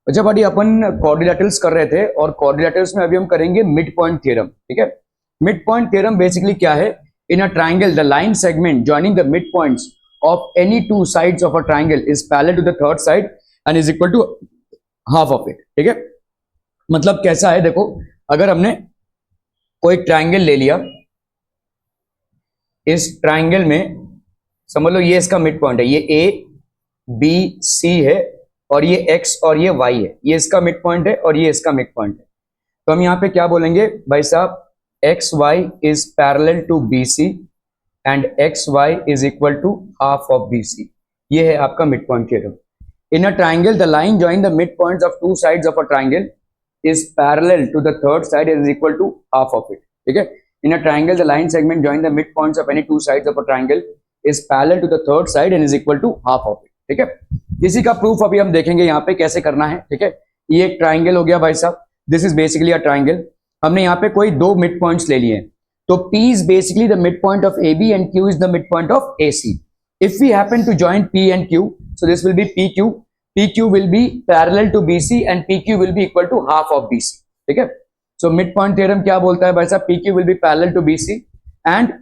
अच्छा बड़ी अपन क्वाड्रिलेटरल्स कर रहे थे और क्वाड्रिलेटरल्स में अभी हम करेंगे मिड पॉइंट थ्योरम। ठीक है, मिड पॉइंट थ्योरम बेसिकली क्या है? In a triangle the line segment joining the mid points of any two sides of a triangle is parallel to the third side and is equal to half of it. ठीक है, मतलब कैसा है देखो, अगर हमने कोई ट्राइंगल ले लिया, इस ट्राइंगल में समझ लो ये इसका मिड पॉइंट है, ये ए बी सी है और ये एक्स और ये वाई है, ये इसका मिड पॉइंट है और ये इसका मिड पॉइंट है। तो हम यहाँ पे क्या बोलेंगे भाई साहब, X Y is parallel to B C and X Y is equal to half of B C. ये है आपका mid point theorem. In a triangle the line join the mid points of two sides of a triangle is parallel to the third side is equal to half of it. ठीक है, in a triangle the line segment join the mid points of any two sides of a triangle is parallel to the third side and is equal to half of it. ठीक है, इसी का proof अभी हम देखेंगे यहाँ पे कैसे करना है। ठीक है, ये एक ट्राइंगल हो गया भाई साहब, this is basically a triangle. हमने यहाँ पे कोई दो मिड पॉइंट्स ले लिए हैं, तो P is basically the mid point of AB and Q is the mid point of AC। If we happen to join P and Q, so this will be PQ. PQ will be parallel to BC and PQ will be equal to half of BC. ठीक है, so mid point theorem क्या बोलता है भाई साहब, PQ will be parallel to BC and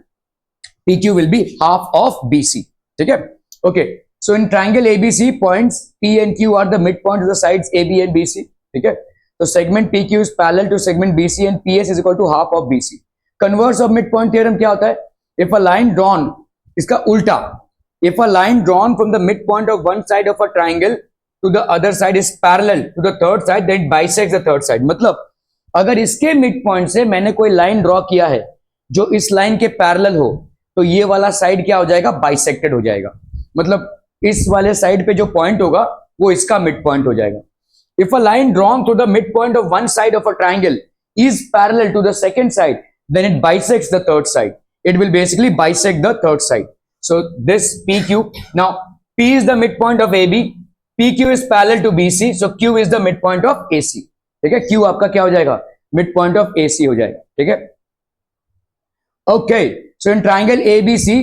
PQ will be half of BC. ठीक है, okay. So in triangle ABC, points P and Q are the midpoints of the sides AB and BC. ठीक है, तो segment PQ is parallel to segment BC and PS is equal to half of BC. Converse of midpoint theorem क्या होता है? If a line drawn, इसका उल्टा, if a line drawn from the midpoint of one side of a triangle to the other side is parallel to the third side, then it bisects the third side. मतलब अगर इसके midpoint से मैंने कोई line draw किया है जो इस line के parallel हो, तो ये वाला साइड क्या हो जाएगा, बाइसेक्टेड हो जाएगा। मतलब इस वाले साइड पे जो पॉइंट होगा वो इसका मिड पॉइंट हो जाएगा। If a line drawn through the mid point of one side of a triangle is parallel to the second side, then it bisects the third side. It will basically bisect the third side. So this PQ, now P is the midpoint of AB, PQ is parallel to BC, so Q is the midpoint of AC। ठीक है, Q आपका क्या हो जाएगा, mid point of AC हो जाएगा। ठीक है, okay, so in triangle ABC,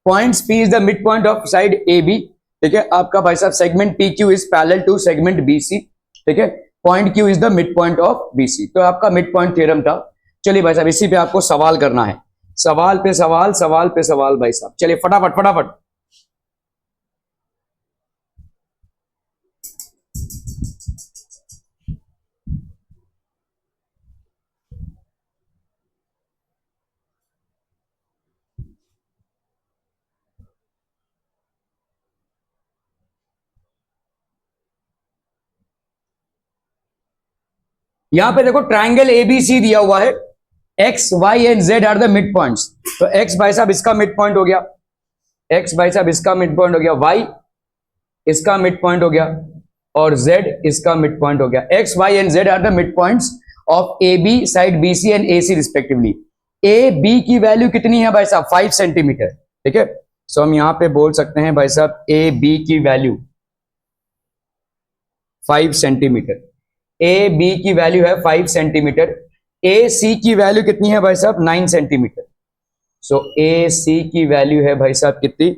points P is the midpoint of side AB। ठीक है, आपका भाई साहब segment PQ is parallel to segment BC। ठीक है, point Q is the midpoint of BC। तो आपका मिड पॉइंट थ्योरम था। चलिए भाई साहब इसी पे आपको सवाल करना है, सवाल पे सवाल, सवाल पे सवाल भाई साहब। चलिए फटाफट फटाफट। यहां पे देखो ट्राइंगल ABC दिया हुआ है, X Y and Z are the mid points. तो एक्स भाई साहब इसका मिड पॉइंट हो गया, एक्स भाई साहब इसका मिड पॉइंट हो गया, वाई इसका मिड पॉइंट हो गया और जेड इसका मिड पॉइंट हो गया। X Y and Z are the mid points of AB side BC and AC respectively. A B की वैल्यू कितनी है भाई साहब, 5 सेंटीमीटर। ठीक है, सो हम यहां पे बोल सकते हैं भाई साहब AB की वैल्यू 5 सेंटीमीटर। ए बी की वैल्यू है 5 सेंटीमीटर। ए सी की वैल्यू कितनी है भाई साहब, 9 सेंटीमीटर। सो ए सी की वैल्यू है भाई साहब कितनी,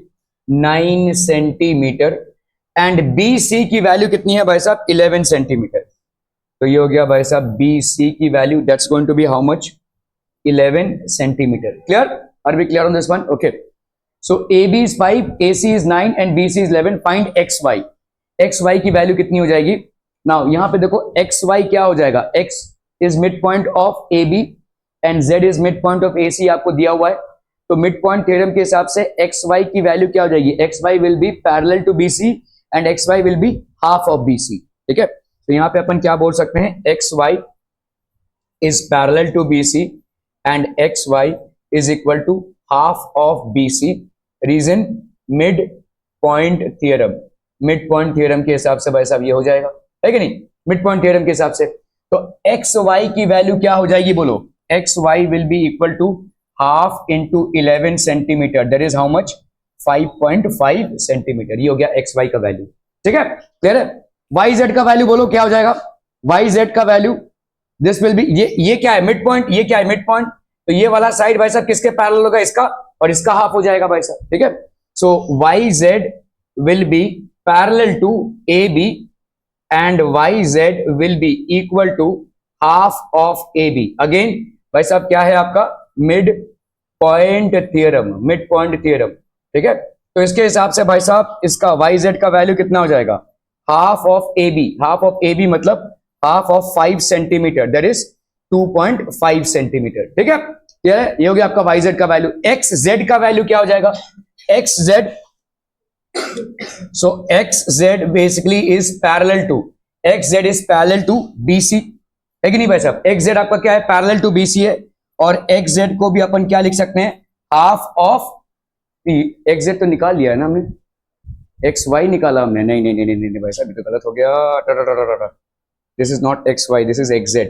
9 सेंटीमीटर। एंड बी सी की वैल्यू कितनी है भाई साहब, 11 सेंटीमीटर। तो ये हो गया भाई साहब बी सी की value, that's going to be how much, 11 centimetre. Clear, are we clear on this one? Okay, so A B is 5, A C is 9 and B C is 11। Find X Y. X Y की value कितनी हो जाएगी? Now यहां पे देखो x Y क्या हो जाएगा, X is mid point of A B and Z is mid point of A C आपको दिया हुआ है। तो मिड पॉइंट थ्योरम के हिसाब से एक्स वाई की वैल्यू क्या हो जाएगी, X Y will be parallel to B C and X Y will be half of B C. ठीक है, तो यहां पे अपन क्या बोल सकते हैं, X Y is parallel to B C and X Y is equal to half of B C. Reason mid point theorem, mid point theorem के हिसाब से भाई साहब ये हो जाएगा, है कि नहीं, मिड पॉइंट थ्योरम के हिसाब से। तो एक्स वाई की वैल्यू क्या हो जाएगी बोलो, X Y will be equal to half into 11 centimetre, that is how much, 5.5 centimetre. ये हो गया एक्स वाई का वैल्यू। ठीक है, क्लियर है। वाई जेड का वैल्यू बोलो क्या हो जाएगा, वाई जेड का वैल्यू दिस विल बी, ये क्या है मिड पॉइंट, ये क्या है मिड पॉइंट। तो ये वाला साइड भाई साहब किसके पैरेलल होगा, इसका, और इसका हाफ हो जाएगा भाई साहब। ठीक है, so Y Z will be parallel to A B and yz will be equal to half of AB. Again भाई साहब क्या है आपका mid point theorem, mid point theorem, ठीक है। तो इसके हिसाब से भाई साहब इसका yz का वैल्यू कितना हो जाएगा, half of AB, half of AB मतलब half of 5 centimetre, that is 2.5 centimetre, ठीक है। ये हो गया आपका yz का वैल्यू। xz का वैल्यू क्या हो जाएगा, xz, so xz basically is parallel to, xz is parallel to BC, है कि नहीं भाई साहब। xz आपका क्या है, parallel to BC है, और xz को भी अपन क्या लिख सकते हैं, हाफ ऑफ, xz तो निकाल लिया है ना हमने, xy निकाला हमने, नहीं नहीं नहीं नहीं, नहीं भाई साहब ये तो गलत हो गया, this is not xy, this is xz,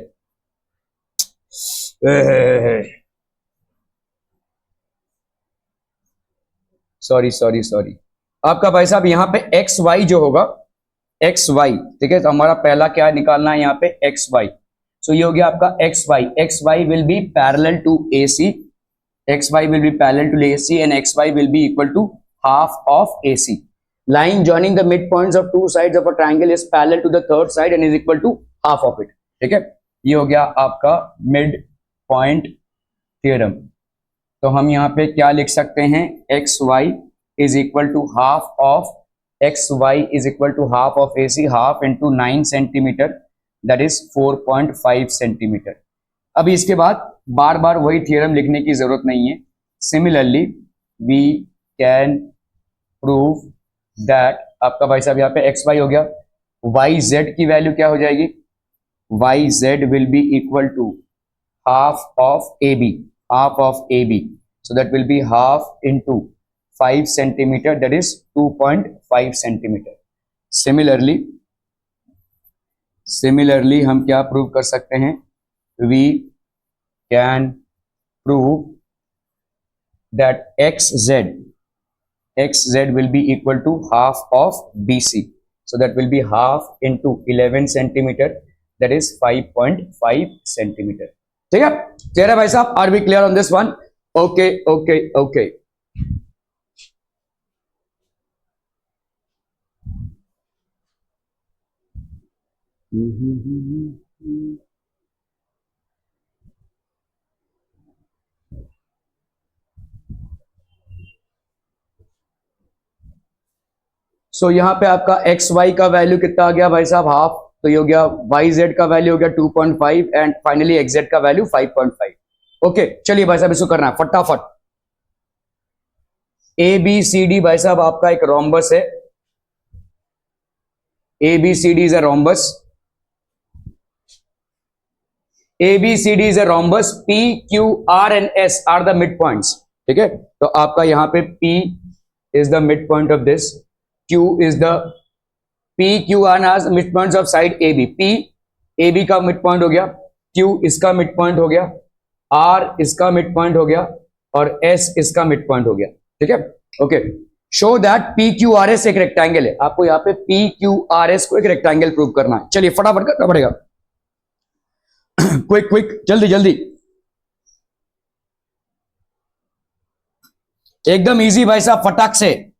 sorry sorry sorry. आपका भाई साहब यहाँ पे एक्स वाई जो होगा, एक्स वाई, ठीक है, तो हमारा पहला क्या निकालना है यहाँ पे एक्स वाई, सो ये हो गया आपका X Y will be parallel to A C, X Y will be parallel to A C and X Y will be equal to half of A C, line joining the mid points of two sides of a triangle is parallel to the third side and is equal to half of it, ठीक है। ये हो गया आपका mid point theorem. तो हम यहाँ पे क्या लिख सकते हैं, X Y is equal to half of, X Y is equal to half of A C, half into 9 centimetre, that is 4.5 centimetre. अभी इसके बाद बार बार वही थ्योरम लिखने की जरूरत नहीं है। Similarly we can prove that, आपका भाई साहब यहाँ पे एक्स वाई हो गया, वाई जेड की वैल्यू क्या हो जाएगी, Y Z will be equal to half of AB, half of AB. So that will be half into 5 centimeter, that is 2.5 centimeter. Similarly हम क्या प्रूव कर सकते हैं, we can prove that xz will be equal to half of BC. So that will be half into 11 centimeter, that is 5.5 centimeter. ठीक है, clear है भाई साहब, are we clear on this one, okay okay okay. So यहाँ पे आपका X Y का value कितना आ गया भाई साहब, हाफ, तो ये हो गया वाई जेड का वैल्यू हो गया 2.5 एंड फाइनली एक्स जेड का वैल्यू 5.5। ओके चलिए भाई साहब इसको करना है फटाफट। ए बी सी डी भाई साहब आपका एक रोम्बस है, A B C D is a rhombus, A B C D is a rhombus, P Q R and S are the mid points, ठीक है। तो आपका यहाँ पे P is the mid point of this, Q is the P Q R as mid points of side AB. P AB का mid point हो गया, Q इसका मिड पॉइंट हो गया, R इसका मिड पॉइंट हो गया और S इसका मिड पॉइंट हो गया, ठीक है। ओके, शो दैट PQRS एक रेक्टेंगल है, आपको यहाँ पे PQRS को एक रेक्टेंगल प्रूव करना है। चलिए फटाफट करना पड़ेगा, क्विक क्विक, जल्दी जल्दी, एकदम इजी भाई साहब, फटाक से।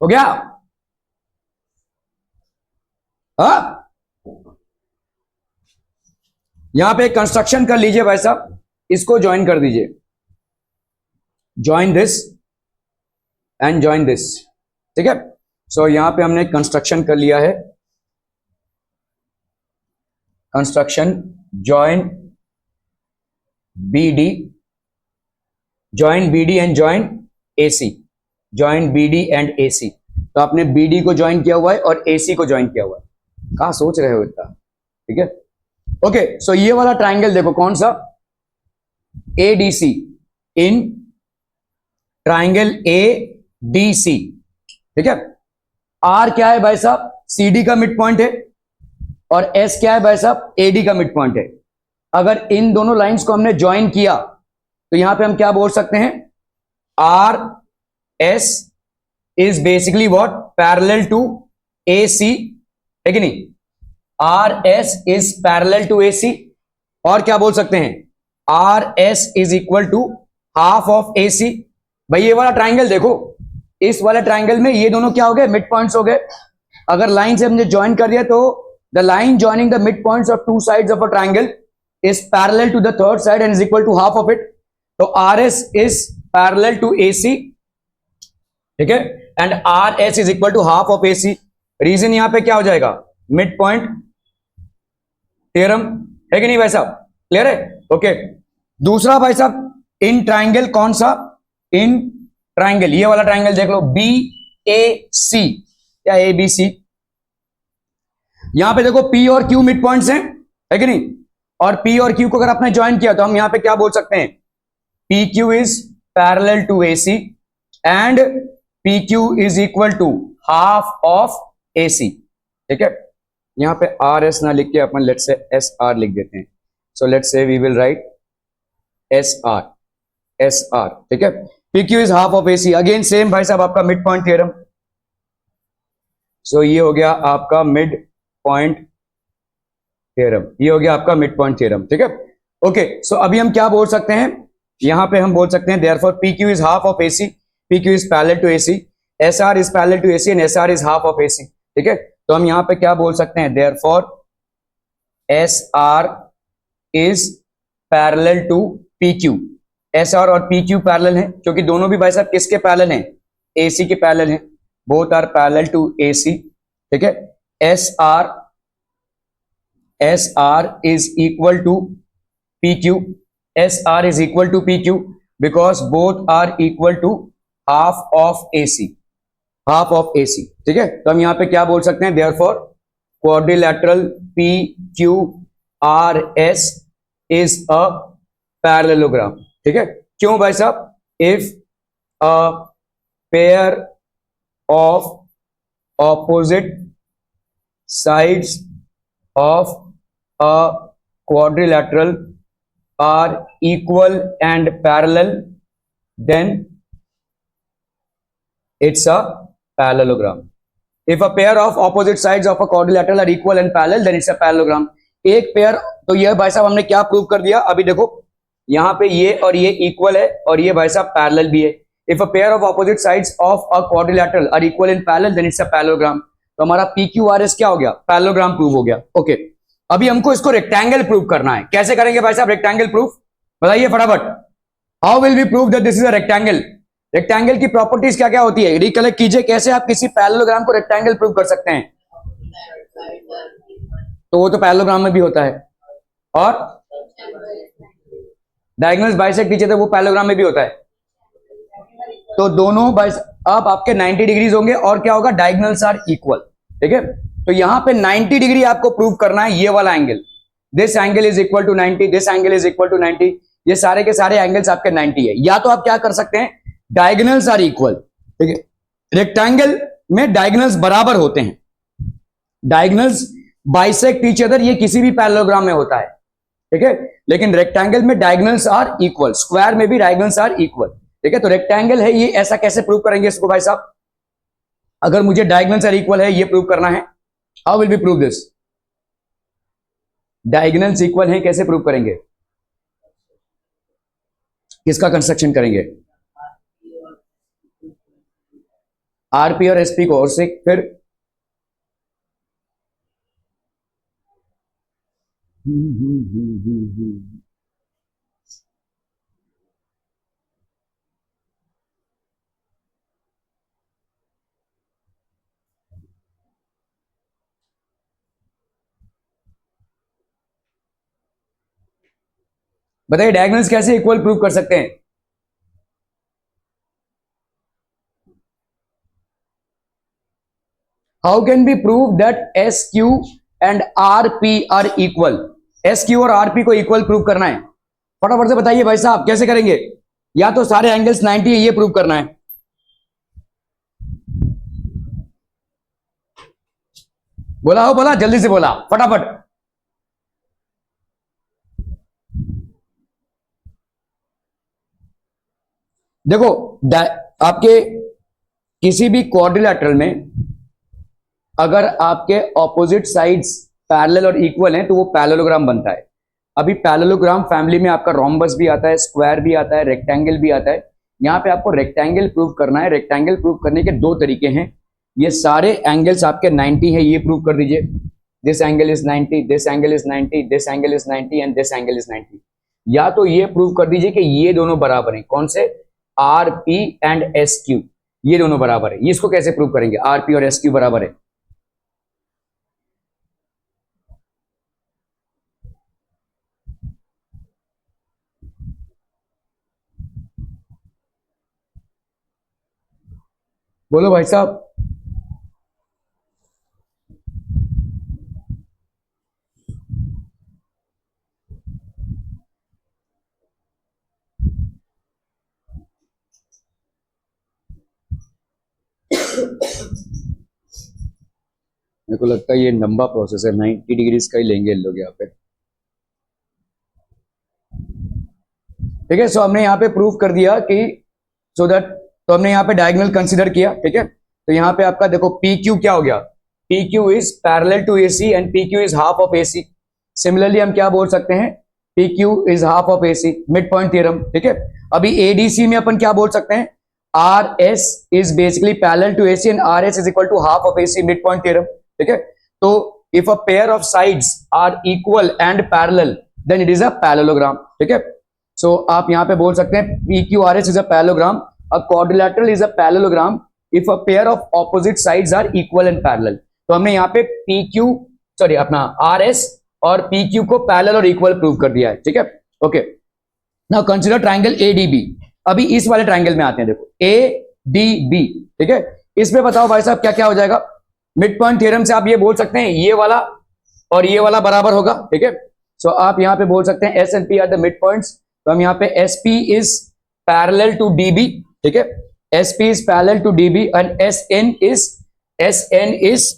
हो गया? हाँ, यहां पे कंस्ट्रक्शन कर लीजिए भाई साहब, इसको ज्वाइन कर दीजिए, join this and join this, ठीक है। सो यहां पे हमने कंस्ट्रक्शन कर लिया है, construction join BD, join BD and join AC, join BD and AC। तो आपने BD को ज्वाइन किया हुआ है और AC को ज्वाइन किया हुआ है, कहां सोच रहे हो इतना, ठीक है। ओके, सो ये वाला ट्राइंगल देखो कौन सा, ADC, इन ट्राइंगल ADC, ठीक है। R क्या है भाई साहब, CD का मिड पॉइंट है, और S क्या है भाई साहब, AD का मिड पॉइंट है। अगर इन दोनों लाइंस को हमने ज्वाइन किया तो यहां पे हम क्या बोल सकते हैं, RS is basically what, parallel to AC, है कि नहीं, RS is parallel to AC। और क्या बोल सकते हैं, RS is equal to half of AC। भाई ये वाला ट्राइंगल देखो, इस वाले ट्राइंगल में ये दोनों क्या हो गए, मिड पॉइंट्स हो गए। अगर लाइन से हमने ज्वाइन कर दिया तो the line joining the mid points of two sides of a triangle is parallel to the third side and is equal to half of it. तो RS is parallel to AC, ठीक है, and RS is equal to half of AC। Reason यहां पे क्या हो जाएगा, mid point theorem, है कि नहीं भाई साहब, क्लियर है? ओके, दूसरा भाई साहब इन ट्राइंगल कौन सा, इन ट्राइंगल ये वाला ट्राइंगल देख लो, BAC या ABC। यहां पे देखो P और Q मिड पॉइंट्स हैं, है कि नहीं, और P और Q को अगर आपने ज्वाइन किया तो हम यहां पे क्या बोल सकते हैं, PQ is parallel to AC and PQ is equal to half of AC, ठीक है। यहां पे RS ना लिख के अपन लेट से SR लिख देते हैं। सो लेट से वी विल राइट SR, ठीक है। PQ is half of AC, again same भाई साहब आपका मिड पॉइंट थ्योरम। सो ये हो गया आपका मिड पॉइंट थ्योरम, ये हो गया आपका मिड पॉइंट थ्योरम, ठीक है। ओके, सो अभी हम क्या बोल सकते हैं, यहां पे हम बोल सकते हैं therefore PQ is half of AC, PQ is parallel to AC, SR is parallel to AC and SR is half of AC, ठीक है। तो हम यहां पे क्या बोल सकते हैं, therefore SR is parallel to PQ। SR और PQ पैरेलल हैं, क्योंकि दोनों भी भाई साहब किसके पैरेलल हैं, AC के पैरेलल हैं, both are parallel to AC, ठीक है। SR is equal to PQ, SR is equal to PQ because both are equal to half of AC, half of AC, ठीक है। तो हम यहां पे क्या बोल सकते हैं, therefore quadrilateral PQRS is a parallelogram, ठीक है। क्यों भाई साहब, if a pair of opposite sides of a quadrilateral are equal and parallel, then it's a parallelogram. If a pair of opposite sides of a quadrilateral are equal and parallel, then it's a parallelogram. एक pair, तो ये भाई साहब हमने क्या prove कर दिया, अभी देखो यहां पे ये और ये इक्वल है और ये भाई साहब पैरेलल भी है। If a pair of opposite sides of a quadrilateral are equal and parallel, then it's a parallelogram. तो हमारा PQRS क्या हो गया, पैरेललोग्राम प्रूव हो गया। ओके, अभी हमको इसको रेक्टेंगल प्रूव करना है। कैसे करेंगे भाई साहब रेक्टेंगल प्रूफ, बताइए फटाफट। How will we prove that this is a rectangle. Rectangle की प्रॉपर्टीज क्या क्या होती है, रिकलेक्ट कीजिए, कैसे आप किसी पैरेललोग्राम को रेक्टेंगल प्रूव कर सकते हैं। तो वो तो पैरेललोग्राम में भी होता है, और डायगोनल्स बाइसेक्ट कीजिए तो वो पैरेललोग्राम में भी होता है। तो दोनों अब आपके 90 डिग्रीज होंगे और क्या होगा, डायगोनल्स आर इक्वल, ठीक है। तो यहां पे 90 डिग्री आपको प्रूव करना है, ये वाला angle, this angle is equal to 90, this angle is equal to 90, ये सारे के सारे एंगल्स आपके 90 है। या तो आप क्या कर सकते हैं, डायगोनल्स आर इक्वल, ठीक है। रेक्टेंगल में डायगोनल्स बराबर होते हैं, डायगोनल्स बाइसेक्ट ईच अदर, ये किसी भी पैरेललोग्राम में होता है, ठीक है। लेकिन रेक्टेंगल में डायगोनल्स आर इक्वल, स्क्वायर में भी डायगोनल्स आर इक्वल, ठीक है। तो रेक्टेंगल है ये, ऐसा कैसे प्रूव करेंगे इसको भाई साहब, अगर मुझे डायगोनल्स आर इक्वल है ये प्रूव करना है, how will be prove this, diagonals equal है कैसे प्रूव करेंगे, किसका कंस्ट्रक्शन करेंगे, आरपी और एसपी को, और फिर बताइए डायगोनल्स कैसे इक्वल प्रूव कर सकते हैं? How can be prove that S Q and R P R equal? S Q और आर पी को इक्वल प्रूव करना है, फटाफट से बताइए भाई साहब कैसे करेंगे? या तो सारे एंगल्स 90 है ये प्रूव करना है। बोला हो, बोला जल्दी से बोला फटाफट। देखो आपके किसी भी क्वाड्रिलैटरल में अगर आपके ऑपोजिट साइड्स पैरेलल और इक्वल हैं तो वो पैरेललोग्राम बनता है। अभी पैरेललोग्राम फैमिली में आपका रोम्बस भी आता है, स्क्वायर भी आता है, रेक्टेंगल भी आता है। यहाँ पे आपको रेक्टेंगल प्रूव करना है। रेक्टेंगल प्रूव करने के दो तरीके हैं। ये सारे एंगल्स आपके 90 है ये प्रूव कर दीजिए। This angle is 90, this angle is 90, this angle is 90 and this angle is 90। या तो ये प्रूव कर दीजिए कि ये दोनों बराबर हैं। कौन से? R P and S Q, ये दोनों बराबर है। इसको कैसे प्रूव करेंगे? आर पी और एस क्यू बराबर है। बोलो भाई साहब। मेरे को लगता है ये लंबा प्रोसेस है, 90 डिग्रीज का ही लेंगे लोग यहाँ पे। ठीक है, सो हमने यहाँ पे प्रूव कर दिया कि सो दैट, तो हमने यहाँ पे डायगोनल कंसीडर किया। ठीक है, तो यहाँ पे आपका देखो पी क्यू क्या हो गया? P Q is parallel to A C and P Q is half of A C. Similarly हम क्या बोल सकते हैं? P Q is half of A C, mid point theorem. ठीक है, अभी एडीसी में अपन क्या बोल सकते हैं? R S is basically parallel to A C and R S is equal to half of A C, mid point theorem. ठीक है, तो if a pair of sides are equal and parallel then it is a parallelogram. ठीक है, so आप यहां पे बोल सकते हैं P Q R S is a parallelogram, a quadrilateral is a parallelogram if a pair of opposite sides are equal and parallel. तो हमने यहाँ पे पी क्यू सॉरी अपना आर एस और पी क्यू को पैरेलल और इक्वल प्रूव कर दिया है। ठीक है, okay, now consider triangle A D B. अभी इस वाले ट्राइंगल में आते हैं, देखो ए डी बी। ठीक है, इसमें बताओ भाई साहब क्या क्या हो जाएगा? मिड पॉइंट थ्योरम से आप ये बोल सकते हैं ये वाला और ये वाला बराबर होगा। ठीक है, सो आप यहां पे बोल सकते हैं S and P R the mid points. तो हम यहाँ पे S P is parallel to D B. ठीक है, S P is parallel to D B and S N is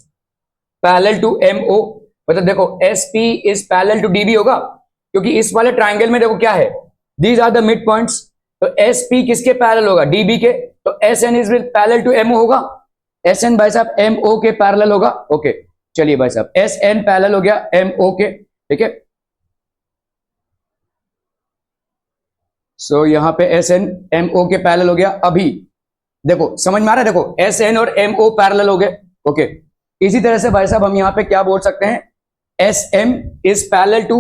parallel to M O. मतलब देखो S P is parallel to D B होगा क्योंकि इस वाले ट्राइंगल में देखो क्या है, these are the mid points. तो एस पी किसके पैरेलल होगा? डी बी के। तो S N is parallel to M O होगा। एस एन भाई साहब एम ओ के पैरेलल होगा। ओके, चलिए भाई साहब एस एन पैरेलल हो गया एम ओ के। ठीक है, सो यहां पे एस एन एम ओ के पैरेलल हो गया। अभी देखो समझ में आ रहा है? देखो एस एन और एम ओ पैरेलल हो गए। ओके, इसी तरह से भाई साहब हम यहां पे क्या बोल सकते हैं? S M is parallel to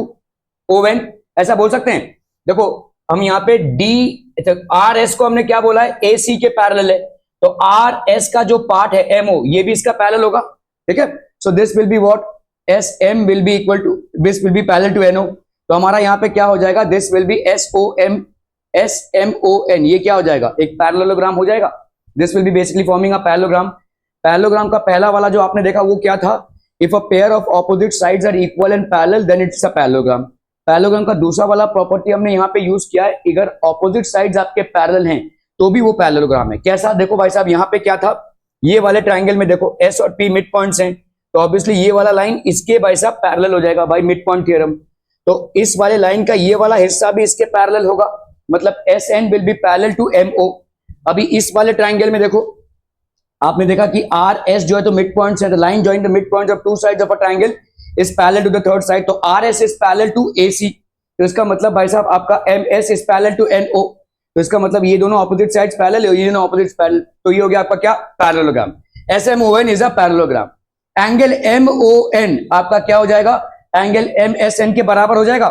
O N, ऐसा बोल सकते हैं। देखो हम यहाँ पे डी आर एस को हमने क्या बोला है? ए सी के पैरेलल है। तो आर एस का जो पार्ट है एम ओ, ये भी इसका पैरेलल होगा। ठीक है, so this will be what? S M will be equal to, this will be parallel to N O. तो हमारा यहाँ पे क्या हो जाएगा? This will be S O M, S M O N. ये क्या हो जाएगा? एक पैरेललोग्राम हो जाएगा। This will be basically forming a parallelogram. Parallelogram का पहला वाला जो आपने देखा वो क्या था? If a pair of opposite sides are equal and parallel then it's a parallelogram. Parallelogram का दूसरा वाला प्रॉपर्टी हमने यहाँ पे यूज किया है, अगर ऑपोजिट साइड्स आपके पैरेलल हैं तो भी वो पैरेललोग्राम है। कैसा? देखो भाई साहब यहाँ पे क्या था, ये वाले ट्राइंगल में देखो एस और पी मिड पॉइंट्स हैं, तो ऑब्वियसली ये वाला लाइन इसके भाई साहब पैरेलल हो जाएगा भाई, मिड पॉइंट थ्योरम। तो इस वाले लाइन का ये वाला हिस्सा भी इसके पैरेलल होगा, मतलब S N will be parallel to M O. अभी इस वाले ट्राइंगल में देखो आपने देखा कि आर एस जो है तो मिड पॉइंट्स है, the line joining the mid points of two sides of a triangle is parallel to the third side. तो R S is parallel to A C, तो इसका मतलब भाई साहब आपका M S is parallel to N O. तो इसका मतलब ये दोनों ऑपोजिट साइड्स पैरेलल है, ये दोनों ऑपोजिट पैरेलल, तो ये हो गया आपका क्या, parallelogram. SMON is a parallelogram. Angle MON आपका क्या हो जाएगा, एंगल MSN के बराबर हो जाएगा।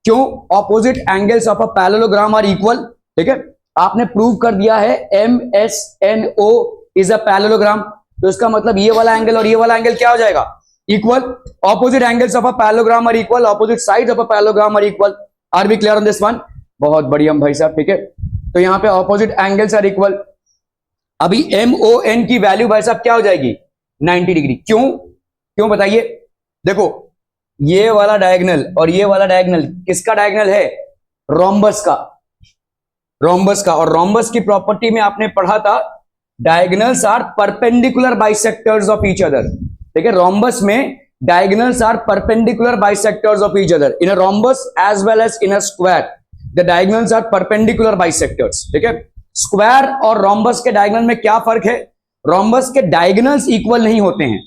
क्यों, opposite angles of a parallelogram are equal. ठीक है, आपने प्रूव कर दिया है MSNO इज अ पैरेललोग्राम, तो इसका मतलब ये वाला एंगल और ये वाला एंगल क्या हो जाएगा, equal. Opposite angles of a parallelogram are equal, opposite sides of a parallelogram are equal. Are we clear on this one? बहुत बढ़िया भाई साहब। ठीक है, तो यहां पे ऑपोजिट एंगल्स आर इक्वल। अभी MON की वैल्यू भाई साहब क्या हो जाएगी, 90 डिग्री। क्यों, क्यों बताइए। देखो ये वाला डायगोनल और ये वाला डायगोनल किसका डायगोनल है, रोम्बस का, रोम्बस का। और रोम्बस की प्रॉपर्टी में आपने पढ़ा था diagonals are perpendicular bisectors of each other. ठीक है, रोम्बस में diagonals are perpendicular bisectors of each other. In a rhombus as well as in a square the diagonals are perpendicular bisectors. ठीक है, स्क्वायर और रोम्बस के diagonal में क्या फर्क है, रोम्बस के डायगोनल्स इक्वल नहीं होते हैं,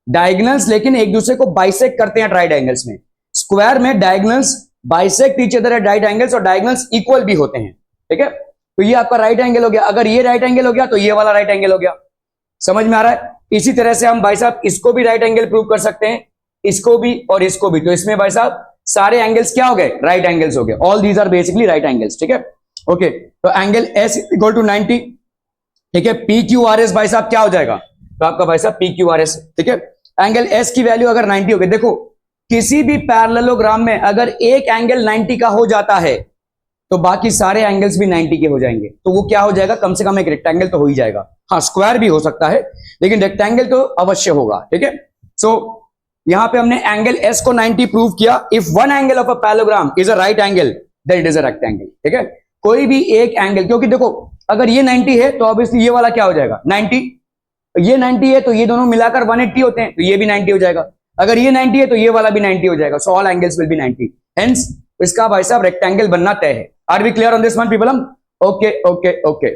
डायगोनल्स लेकिन एक दूसरे को बाइसेक्ट करते हैं राइट एंगल्स में। स्क्वायर में diagonals bisect each other at right angles और डायगोनल्स इक्वल भी होते हैं। ठीक है, तो ये आपका राइट एंगल हो गया। अगर ये राइट एंगल हो गया तो ये वाला राइट एंगल हो गया। समझ में आ रहा है? इसी तरह से हम भाई साहब इसको भी राइट एंगल प्रूव कर सकते हैं, इसको भी और इसको भी। तो इसमें भाई साहब सारे एंगल्स क्या हो गए, राइट एंगल्स हो गए। All these are basically right angles. ठीक है, ओके, तो एंगल S इक्वल टू 90। ठीक है, PQRS भाई साहब क्या हो जाएगा, तो आपका भाई साहब PQRS। ठीक है, एंगल S की वैल्यू अगर 90 हो गई, देखो किसी भी पैरेललोग्राम में अगर एक एंगल 90 का हो जाता है तो बाकी सारे एंगल्स भी 90 के हो जाएंगे। तो वो क्या हो जाएगा, कम से कम एक रेक्टेंगल तो हो ही जाएगा। हाँ, स्क्वायर भी हो सकता है लेकिन रेक्टेंगल तो अवश्य होगा। ठीक है, सो यहां पे हमने एंगल S को 90 प्रूव किया। If one angle of a parallelogram is a right angle then it is a rectangle. ठीक है, कोई भी एक एंगल, क्योंकि देखो अगर ये 90 है तो ऑब्वियसली ये वाला क्या हो जाएगा 90, ये 90 है तो ये दोनों मिलाकर 180 होते हैं, तो ये भी 90 हो जाएगा। अगर ये 90 है तो ये वाला भी 90 हो जाएगा। So all angles will be 90, hence इसका भाई साहब रेक्टेंगल बनना तय है। Are we clear on this one people? Hmm okay okay okay.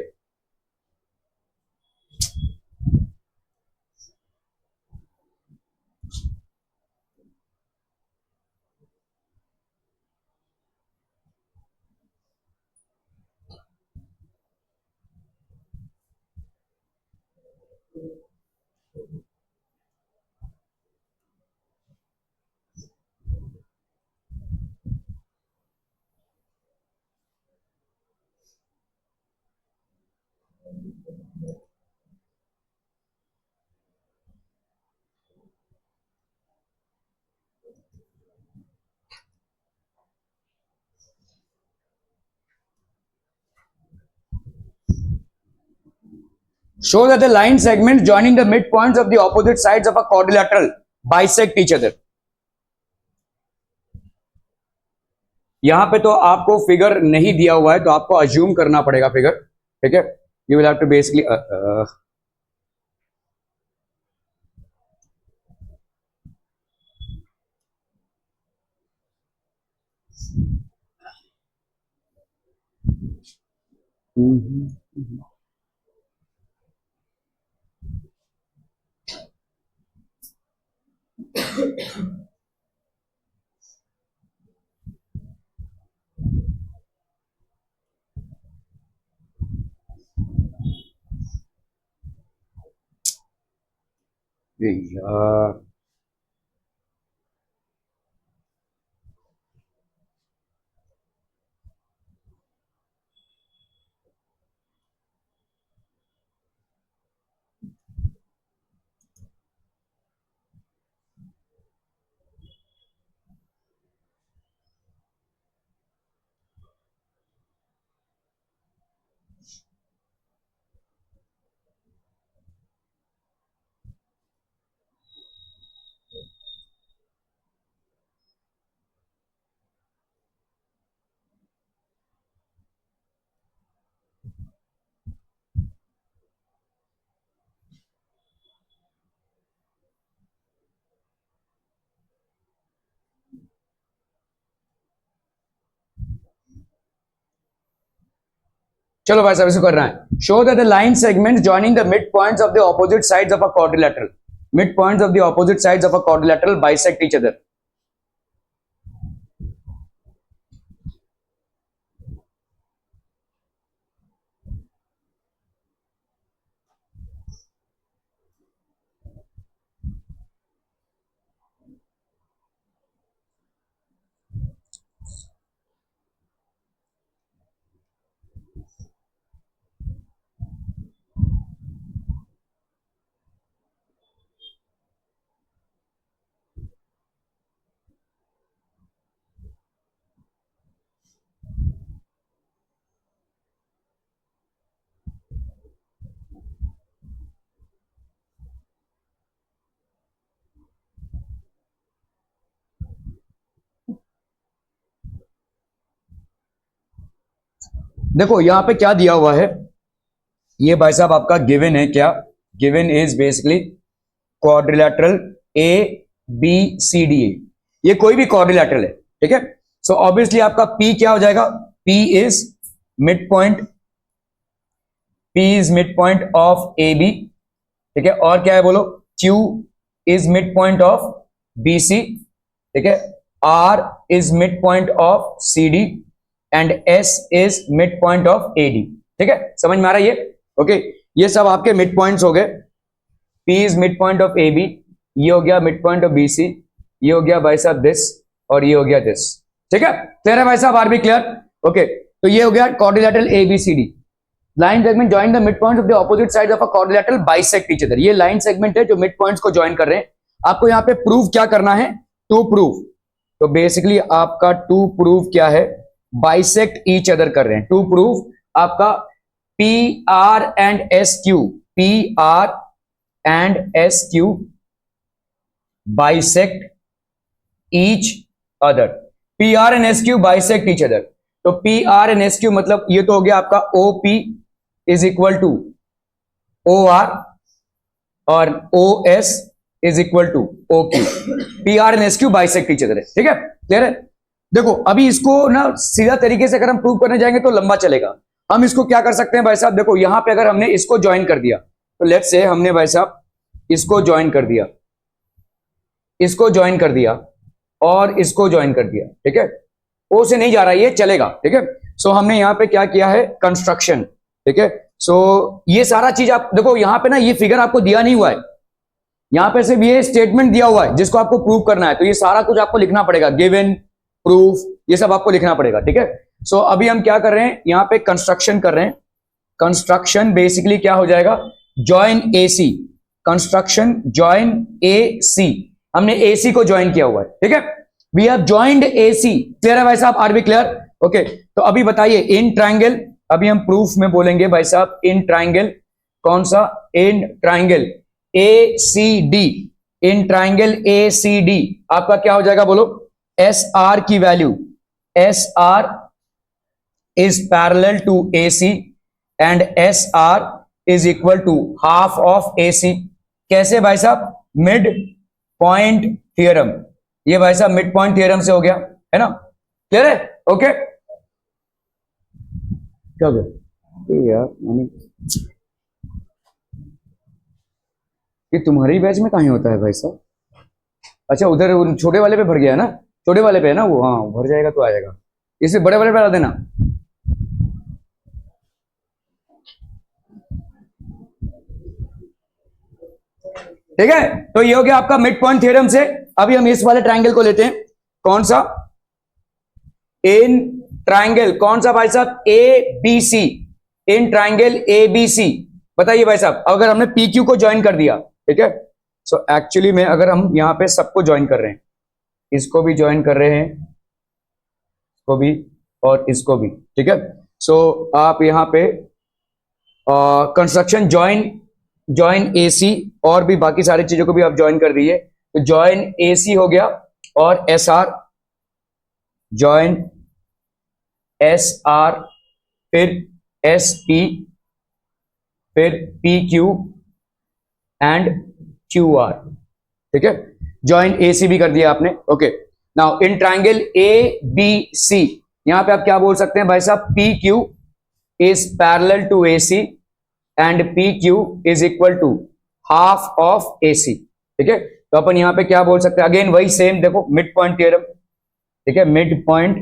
Show that the line segments joining the midpoints of the opposite sides of a quadrilateral bisect each other. यहां पे तो आपको फिगर नहीं दिया हुआ है तो आपको अज्यूम करना पड़ेगा फिगर। ठीक है, you will have to basically यार चलो भाई साहब इसको कर रहा है। Show that the line segments joining the mid points of the opposite sides of a quadrilateral, mid points of the opposite sides of a quadrilateral bisect each other. देखो यहां पे क्या दिया हुआ है, ये भाई साहब आपका गिवन है, क्या given is basically quadrilateral A B C D A, ये कोई भी क्वाड्रिलेटरल है, ठीक है। सो ऑब्वियसली आपका P क्या हो जाएगा, P is mid point, P is mid point of A B, ठीक है। और क्या है बोलो, Q is mid point of B C, ठीक है। R is mid point of C D and S is mid point of A D, ठीक है। समझ में आ रहा है ये, ओके। ये सब आपके मिड पॉइंट्स हो गए। P is mid point of A B, ये हो गया mid point of B C, ये हो गया भाई साहब दिस, और ये हो गया दिस, ठीक है। क्लियर है भाई साहब, आर बी क्लियर, ओके। तो ये हो गया quadrilateral A B C D. Line segment join the mid points of the opposite sides of a quadrilateral bisect each other. ये लाइन सेगमेंट है जो मिड पॉइंट्स को जॉइन कर रहे हैं। आपको यहाँ पे प्रूव क्या करना है, टू प्रूव, तो बेसिकली आपका टू प्रूव क्या है, बाइसेक्ट ईच अदर कर रहे हैं। टू प्रूव आपका P R and S Q, P R and S Q bisect each other, P R and S Q bisect each other. तो P R and S Q मतलब ये तो हो गया आपका O P is equal to O R और O S is equal to O Q, P R and S Q bisect each other है, ठीक है। क्लियर है। देखो अभी इसको ना सीधा तरीके से अगर हम प्रूव करने जाएंगे तो लंबा चलेगा। हम इसको क्या कर सकते हैं भाई साहब, देखो यहां पे अगर हमने इसको ज्वाइन कर दिया, तो लेट्स से हमने भाई साहब इसको ज्वाइन कर दिया, इसको ज्वाइन कर दिया और इसको ज्वाइन कर दिया, ठीक है। ओ से नहीं जा रहा है, ये चलेगा, ठीक है। सो हमने यहां पे क्या किया है, कंस्ट्रक्शन, ठीक है। सो ये सारा चीज आप देखो, यहां पे ना ये फिगर आपको दिया नहीं हुआ है, यहां पे सिर्फ ये स्टेटमेंट दिया हुआ है जिसको आपको प्रूव करना है। तो ये सारा कुछ आपको लिखना पड़ेगा, गिवन, प्रूफ, ये सब आपको लिखना पड़ेगा, ठीक है। सो अभी हम क्या कर रहे हैं, यहां पे कंस्ट्रक्शन कर रहे हैं। कंस्ट्रक्शन बेसिकली क्या हो जाएगा, join A C, construction join A C, हमने ए सी को ज्वाइन किया हुआ है, ठीक है। We have joined A C. Clear है भाई साहब, आर बी क्लियर, ओके। तो अभी बताइए इन ट्राइंगल, अभी हम प्रूफ में बोलेंगे भाई साहब इन ट्राइंगल, कौन सा, in triangle A C D, in triangle A C D आपका क्या हो जाएगा बोलो, एस आर की value, S R is parallel to A C and S R is equal to half of A C. कैसे भाई साहब, मिड पॉइंट थियरम, ये भाई साहब मिड पॉइंट थियरम से हो गया है ना। क्लियर है, ओके। क्या हो गया यार, ये तुम्हारी बैच में कहीं होता है भाई साहब, अच्छा उधर छोटे वाले पे भर गया है ना, छोटे वाले पे है ना वो, हाँ भर जाएगा तो आएगा, इसे बड़े वाले पे डाल देना। ठीक है, तो ये हो गया आपका मिड पॉइंट थ्योरम से। अभी हम इस वाले ट्रायंगल को लेते हैं, कौन सा, इन ट्रायंगल, कौन सा भाई साहब, A B C, in triangle A B C. बताइए भाई साहब, अगर हमने पी क्यू को ज्वाइन कर दिया, ठीक है। सो एक्चुअली में अगर हम यहां पे सबको ज्वाइन कर रहे हैं, इसको भी ज्वाइन कर रहे हैं, इसको भी और इसको भी, ठीक है। सो आप यहां पे कंस्ट्रक्शन ज्वाइन एसी और भी बाकी सारी चीजों को भी आप ज्वाइन कर दीजिए। तो ज्वाइन एसी हो गया और S R, join S R, फिर एस पी, फिर P Q and Q R, ठीक है। ज्वाइन ए सी भी कर दिया आपने, okay. Now in triangle A B C, यहां पे आप क्या बोल सकते हैं भाई साहब, P Q is parallel to A C and P Q is equal to half of A C, ठीक है। तो अपन यहां पे क्या बोल सकते हैं, अगेन वही सेम, देखो मिड पॉइंट थ्योरम, ठीक है, मिड पॉइंट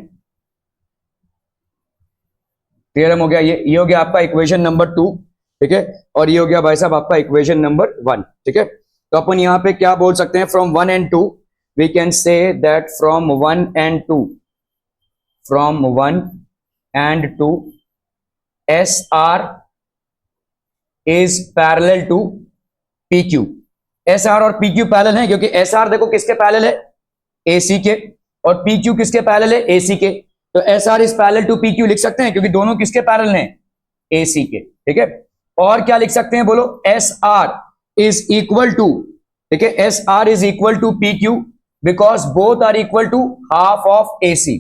थ्योरम हो गया, ये हो गया आपका इक्वेशन नंबर 2, ठीक है। और ये हो गया भाई साहब आपका इक्वेशन नंबर 1, ठीक है। तो अपन यहां पे क्या बोल सकते हैं, from 1 and 2 we can say that from 1 and 2, from 1 and 2 S R is parallel to P Q. S R और पी क्यू पैरेलल है, क्योंकि एस आर देखो किसके पैरेलल है, ए सी के, और पी क्यू किसके पैरेलल है, ए सी के। तो S R is parallel to P Q लिख सकते हैं, क्योंकि दोनों किसके पैरेलल हैं, ए सी के, ठीक है। और क्या लिख सकते हैं बोलो, S R is equal to, ठीक है, S R is equal to P Q because both are equal to half of A C.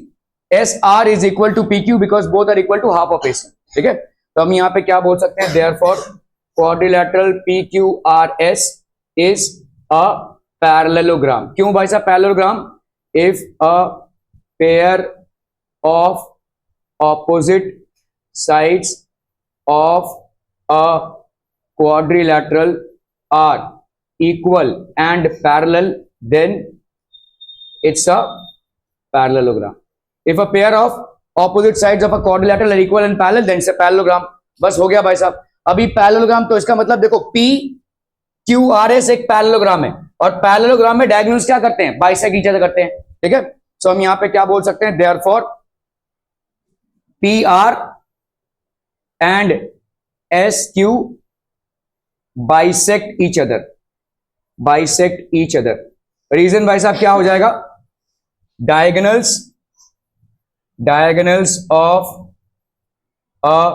S R is equal to P Q because both are equal to half of A C, ठीक है। तो हम यहाँ पे क्या बोल सकते हैं, therefore quadrilateral PQRS is a parallelogram. क्यों भाई साहब parallelogram? If a pair of opposite sides of a quadrilateral are equal and parallel, then it's a parallelogram. If a pair of opposite sides of a quadrilateral are equal and parallel, then it's a parallelogram. बस हो गया भाई साहब। अभी parallelogram तो इसका मतलब देखो PQRS एक पैरेललोग्राम है, और पैरेललोग्राम में डायगोनल्स क्या करते हैं, बाइसेक्ट ईच अदर करते हैं, ठीक है। सो हम यहां पे क्या बोल सकते हैं, therefore PR and SQ bisect each other, bisect each other. Reason भाई साहब क्या हो जाएगा, diagonals, diagonals of a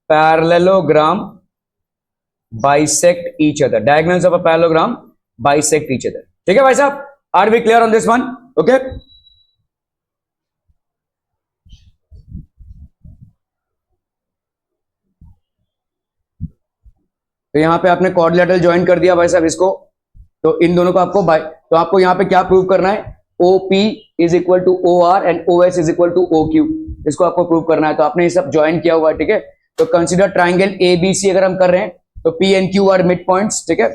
parallelogram bisect each other, diagonals of a parallelogram bisect each other. ठीक है भाई साहब, are we clear on this one? Okay. तो यहां पे आपने क्वाड्रिलेटरल ज्वाइन कर दिया भाई साहब इसको, तो इन दोनों को आपको तो आपको यहां पे क्या प्रूव करना है, OP is equal to OR and OS is equal to OQ, इसको आपको प्रूव करना है। तो आपने ये सब ज्वाइन किया हुआ है, ठीक है। तो कंसीडर ट्राइंगल ABC अगर हम कर रहे हैं तो P and Q are mid points, ठीक है।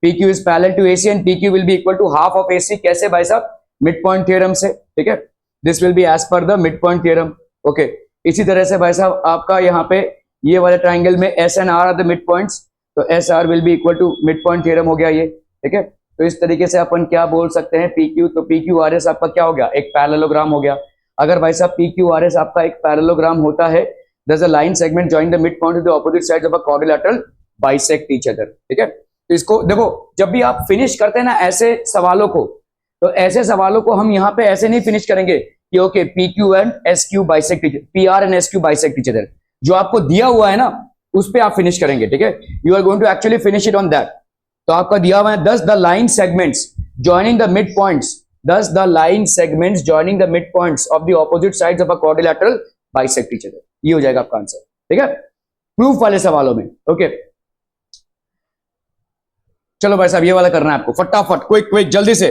PQ is parallel to AC and PQ will be equal to half of AC। कैसे भाई साहब, मिड पॉइंट थ्योरम से, ठीक है। This will be as per the mid point theorem, okay. इसी तरह से भाई साहब आपका यहाँ पे ये वाले ट्राइंगल में S and R are the mid points, तो SR will be equal to mid point theorem हो गया ये, ठीक है। तो इस तरीके से अपन क्या बोल सकते हैं, PQ, तो PQRS आपका क्या हो गया, एक पैरेललोग्राम हो गया। अगर भाई साहब PQRS आपका एक पैरेललोग्राम होता है, there's a line segment joining the midpoint of the opposite sides of a quadrilateral bisect each other, ठीक है। तो इसको देखो, जब भी आप फिनिश करते हैं ना ऐसे सवालों को, तो ऐसे सवालों को हम यहाँ पे ऐसे नहीं फिनिश करेंगे कि okay PQ and SQ bisect each, PR and SQ bisect each other. जो आपको दिया हुआ है ना उस पे आप फिनिश करेंगे, ठीक है। You are going to actually finish it on that. तो आपका दिया हुआ है 10 the line segments joining the mid points, 10 the line segments joining the mid points of the opposite sides of a quadrilateral bisect each other. ये हो जाएगा आपका answer, ठीक है, प्रूफ वाले सवालों में, ओके। चलो भाई साहब ये वाला करना है आपको फटाफट, क्विक क्विक जल्दी से।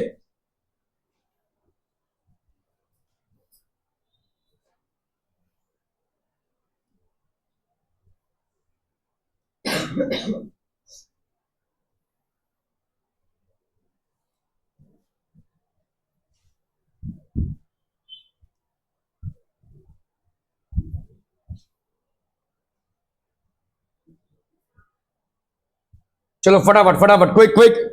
चलो फटाफट फटाफट, क्विक क्विक।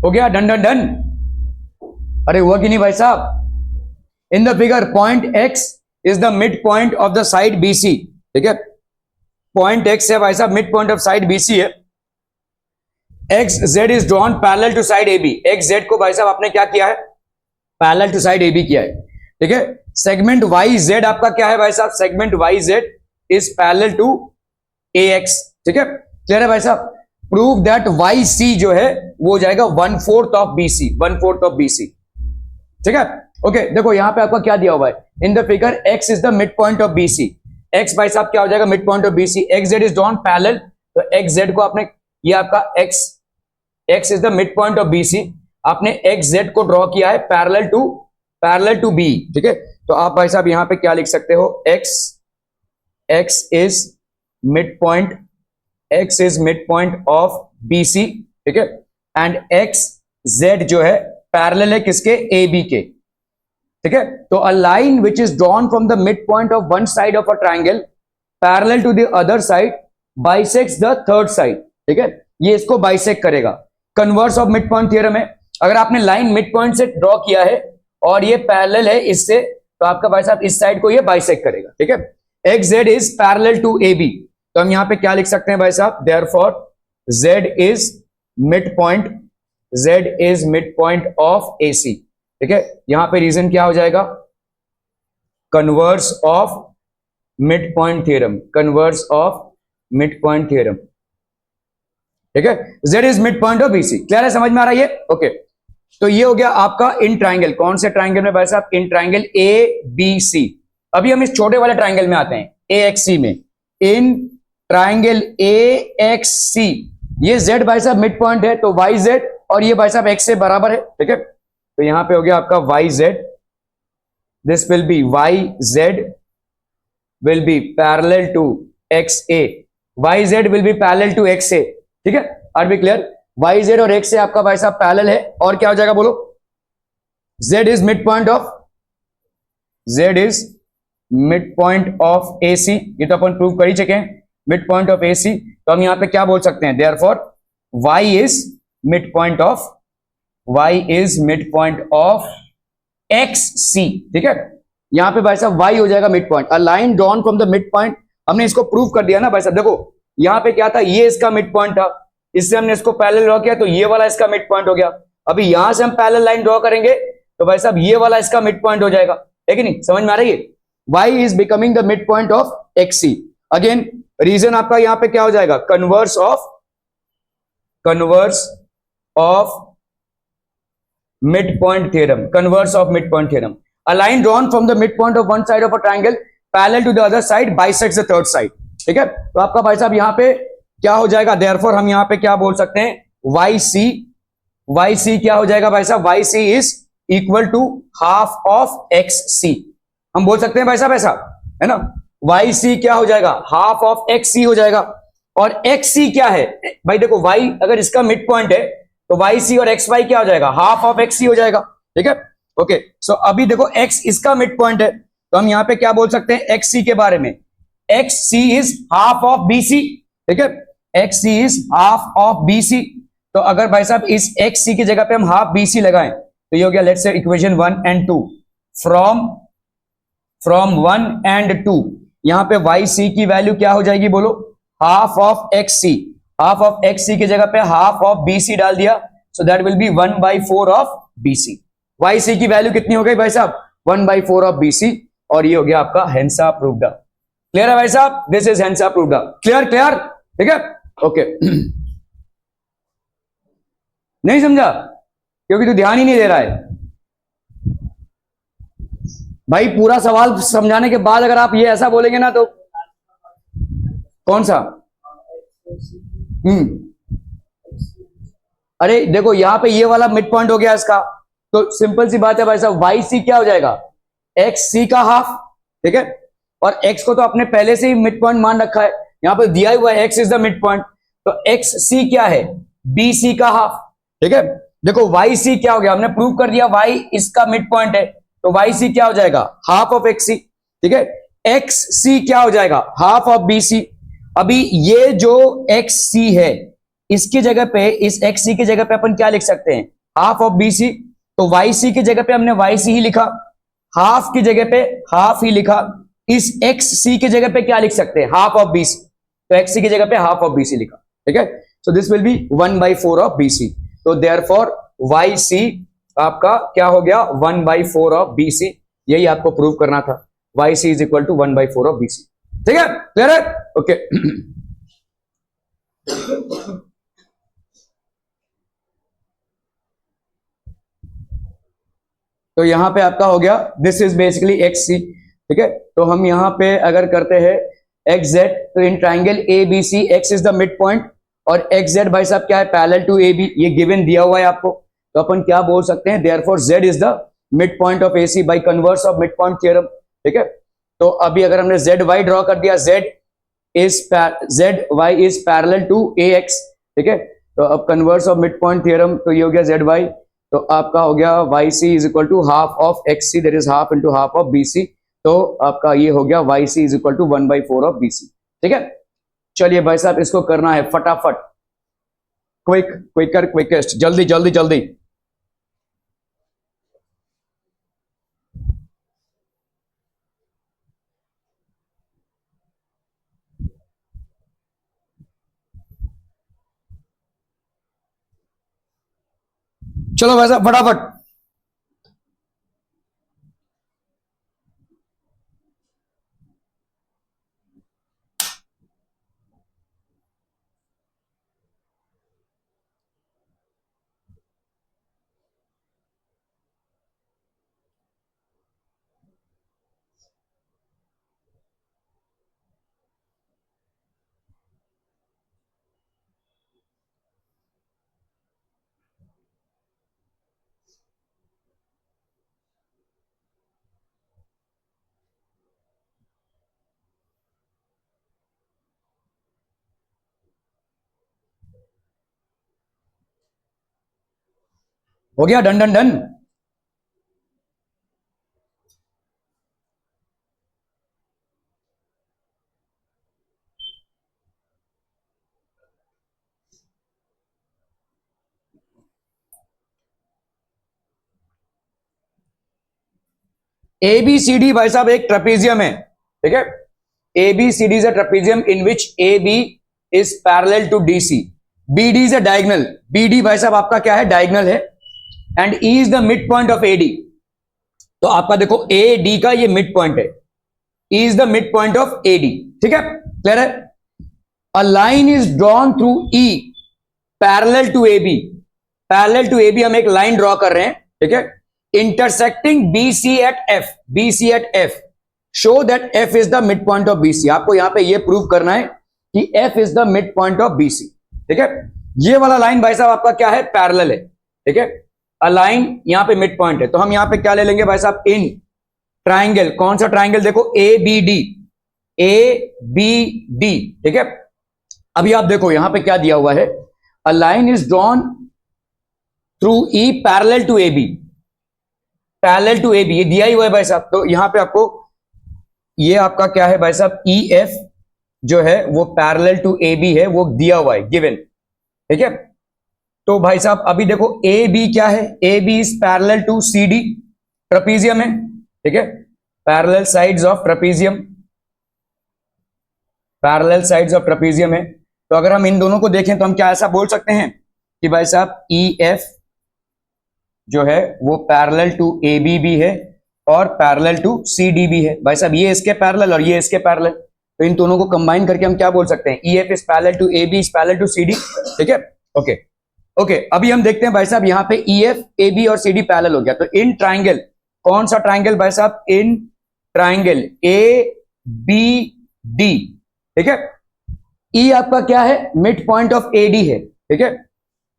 हो गया, डन डन डन। अरे हुआ कि नहीं भाई साहब? In the figure point X is the mid point of the side BC, ठीक है। पॉइंट X है भाई साहब, mid point of side BC है। XZ is drawn parallel to side AB। XZ को भाई साहब आपने क्या किया है, पैरेलल टू साइड AB किया है, ठीक है। सेगमेंट YZ आपका क्या है भाई साहब, segment YZ is parallel to AX, ठीक है। क्लियर है भाई साहब? प्रूव दैट YC जो है वो हो जाएगा 1/4 ऑफ BC, 1/4 ऑफ BC, ठीक है। ओके देखो यहां पे आपका क्या दिया हुआ है, इन the figure X is the mid point of BC। X भाई साहब क्या हो जाएगा, mid point of BC। XZ is drawn parallel, तो XZ को आपने, ये आपका X is the mid point of BC, आपने XZ को ड्रॉ किया है पैरेलल टू B, ठीक है। तो आप भाई साहब यहां पे क्या लिख सकते हो, X is mid point of BC, ठीक है। एंड XZ जो है पैरेलल है किसके, ए बी के, ठीक है। तो a line which is drawn from the mid point of one side of a triangle parallel to the other side bisects the third side, ठीक है, ये इसको बाइसेक्ट करेगा। Converse of mid point theorem है, अगर आपने लाइन मिड पॉइंट से draw किया है और ये पैरेलल है इससे, तो आपका भाई साहब इस साइड को ये बाइसेक्ट करेगा, ठीक है। X Z is parallel to A B, तो हम यहां पे क्या लिख सकते हैं भाई साहब, therefore Z is mid point, Z is mid point of A C, ठीक है। यहां पे रीजन क्या हो जाएगा, converse of mid point theorem, converse of mid point theorem, ठीक है। Z is mid point of B C, clear है, समझ में आ रहा है ये, ओके। तो ये हो गया आपका इन ट्राइंगल, कौन से ट्राइंगल में भाई साहब, इन ट्राइंगल ए बी सी। अभी हम इस छोटे वाले ट्राइंगल में आते हैं, ए एक्स सी में, इन ट्राइंगल ए एक्स सी, ये जेड भाई साहब मिड पॉइंट है, तो वाई जेड और ये भाई साहब एक्स से बराबर है, ठीक है। तो यहां पे हो गया आपका Y Z, this will be Y Z will be parallel to X A, Y Z will be parallel to X A, ठीक है। Are we clear, Y Z और एक्स से आपका भाई साहब पैरेलल है, और क्या हो जाएगा बोलो, Z is mid point of, Z is mid point of A C, ये तो अपन प्रूव कर ही चुके हैं, mid point of A C. तो हम यहां पे क्या बोल सकते हैं, therefore Y is mid point of, Y is mid point of X C, ठीक है। यहां पे भाई साहब वाई हो जाएगा mid point, a line drawn from the mid point, हमने इसको प्रूव कर दिया ना भाई साहब। देखो यहां पे क्या था, ये इसका मिड पॉइंट था, इससे हमने इसको पैरेलल ड्रॉ किया, तो ये वाला इसका मिड पॉइंट हो गया। अभी यहां से हम पैरेलल लाइन ड्रॉ करेंगे तो भाई साहब ये वाला इसका मिड पॉइंट हो जाएगा, है कि नहीं, समझ में आ रही है। y is becoming the mid point of X C. Again reason आपका यहां पे क्या हो जाएगा, converse of mid point theorem, converse of mid point theorem, a line drawn from the mid point of one side of a triangle parallel to the other side bisects the third side, ठीक है। तो आपका भाई साहब यहां पे क्या हो जाएगा, देयरफॉर हम यहां पे क्या बोल सकते हैं, वाई सी क्या हो जाएगा भाई साहब, Y C is equal to half of X C, हम बोल सकते हैं भाई साहब ऐसा, है ना। वाई सी क्या हो जाएगा, हाफ ऑफ एक्स सी हो जाएगा, और एक्स सी क्या है भाई, देखो वाई अगर इसका मिड पॉइंट है तो वाई सी और एक्स वाई क्या हो जाएगा, हाफ ऑफ एक्स सी हो जाएगा, ठीक है, ओके। सो अभी देखो एक्स इसका मिड पॉइंट है, तो हम यहां पे क्या बोल सकते हैं एक्स सी के बारे में, X C is half of B C, ठीक है, X C is half of B C. तो अगर भाई साहब इस एक्स सी की जगह पे हम हाफ बी सी लगाएं तो ये हो गया let's say equation 1 and 2, from 1 and 2, यहां पे वाई सी की वैल्यू क्या हो जाएगी बोलो, half of X C, half of X C की जगह पे हाफ ऑफ बी सी डाल दिया, so that will be 1/4 of B C. Y C की वैल्यू कितनी हो गई भाई साहब, 1/4 ऑफ बी सी, और ये हो गया आपका हेंसा प्रूव्ड। क्लियर है भाई साहब, दिस इज हेंसा प्रूव्ड, क्लियर, ठीक है, ओके। नहीं समझा, क्योंकि तू ध्यान ही नहीं दे रहा है भाई, पूरा सवाल समझाने के बाद अगर आप ये ऐसा बोलेंगे ना तो कौन सा, अरे देखो यहां पे ये वाला मिड पॉइंट हो गया इसका, तो सिंपल सी बात है भाई साहब, वाई सी क्या हो जाएगा, एक्स सी का हाफ, ठीक है, और एक्स को तो आपने पहले से ही मिड पॉइंट मान रखा है, यहां पर दिया हुआ है x is the mid point, तो एक्स सी क्या है, बी सी का हाफ, ठीक है। देखो वाई सी क्या हो गया, हमने प्रूव कर दिया वाई इसका मिड पॉइंट है, तो वाई सी क्या हो जाएगा, हाफ ऑफ एक्स सी, ठीक है। एक्स सी क्या हो जाएगा, हाफ ऑफ बी सी। अभी ये जो एक्स सी है इसकी जगह पे, इस एक्स सी की जगह पे अपन क्या लिख सकते हैं, हाफ ऑफ बी सी, तो वाई सी की जगह पे हमने वाई सी ही लिखा, हाफ की जगह पे हाफ ही लिखा, इस एक्स सी की जगह पे क्या लिख सकते हैं, हाफ ऑफ बी सी, तो एक्स सी की जगह पे हाफ ऑफ बी सी लिखा, ठीक है। So this will be 1/4 of B C, तो देयरफॉर वाई सी आपका क्या हो गया, 1/4 ऑफ बी सी, यही आपको प्रूव करना था, Y C is equal to 1/4 of B C, ठीक है, क्लियर है, ओके। तो यहां पे आपका हो गया, this is basically x C, ठीक है। तो हम यहां पे अगर करते हैं एक्स जेड, तो in triangle A B C X is the mid point, और एक्स जेड भाई साहब क्या है, पैरेलल टू ए बी, ये गिवन दिया हुआ है आपको, तो अपन क्या बोल सकते हैं, therefore Z is the mid point of A C by converse of mid point theorem, ठीक है। तो अभी अगर हमने जेड वाई ड्रॉ कर दिया, Z Y is parallel to A X, ठीक है। तो अब converse of mid point theorem, तो ये हो गया जेड वाई, तो आपका हो गया Y C is equal to half of X C, that is half into half of B C. तो आपका ये हो गया Y C is equal to 1/4 of B C. ठीक है, चलिए भाई साहब इसको करना है फटाफट, क्विक क्विकर क्विकेस्ट, जल्दी जल्दी जल्दी। चलो भाई साहब फटाफट। हो गया done done done. A B C D भाई साहब एक ट्रेपेजियम है, ठीक है। A B C D is a trapezium in which A B is parallel to D C, B D is a diagonal, B D भाई साहब आपका क्या है, डायगनल है, and E is the mid point of A D. तो आपका देखो A D का ये मिड पॉइंट है, E is the mid point of A D, ठीक है, क्लियर है। A line is drawn through E parallel to A B, parallel to A B हम एक लाइन ड्रॉ कर रहे हैं, ठीक है, intersecting B C at F, B C at F, show that F is the mid point of B C. आपको यहां पे ये प्रूव करना है कि F is the mid point of B C, ठीक है। ये वाला लाइन भाई साहब आपका क्या है, पैरेलल है, ठीक है। अ लाइन यहां पे मिड पॉइंट है, तो हम यहां पे क्या ले लेंगे भाई साहब, इन ट्राइंगल, कौन सा ट्राइंगल, देखो A B D, A B D, ठीक है। अभी आप देखो यहां पे क्या दिया हुआ है, a line is drawn through E parallel to A B, parallel to A B, ये दिया ही हुआ है भाई साहब। तो यहां पे आपको ये आपका क्या है भाई साहब, ई एफ जो है वो पैरेलल टू ए बी है, वो दिया हुआ है, गिवन, ठीक है। तो भाई साहब अभी देखो ए बी क्या है, A B is parallel to C D, trapezium है, ठीक है, parallel sides of trapezium, parallel sides of trapezium है। तो अगर हम इन दोनों को देखें तो हम क्या ऐसा बोल सकते हैं कि भाई साहब ई एफ जो है वो पैरेलल टू ए बी भी है और पैरेलल टू सी डी भी है। भाई साहब ये इसके पैरेलल और ये इसके पैरेलल, तो इन दोनों को कंबाइन करके हम क्या बोल सकते हैं, E F is parallel to A B is parallel to C D, ठीक है। ओके ओके, अभी हम देखते हैं भाई साहब यहाँ पे ई एफ ए बी और सी डी पैरेलल हो गया, तो इन ट्राइंगल, कौन सा ट्राइंगल भाई साहब, in triangle A B D, ठीक है। ई आपका क्या है, mid point of A D है, ठीक है।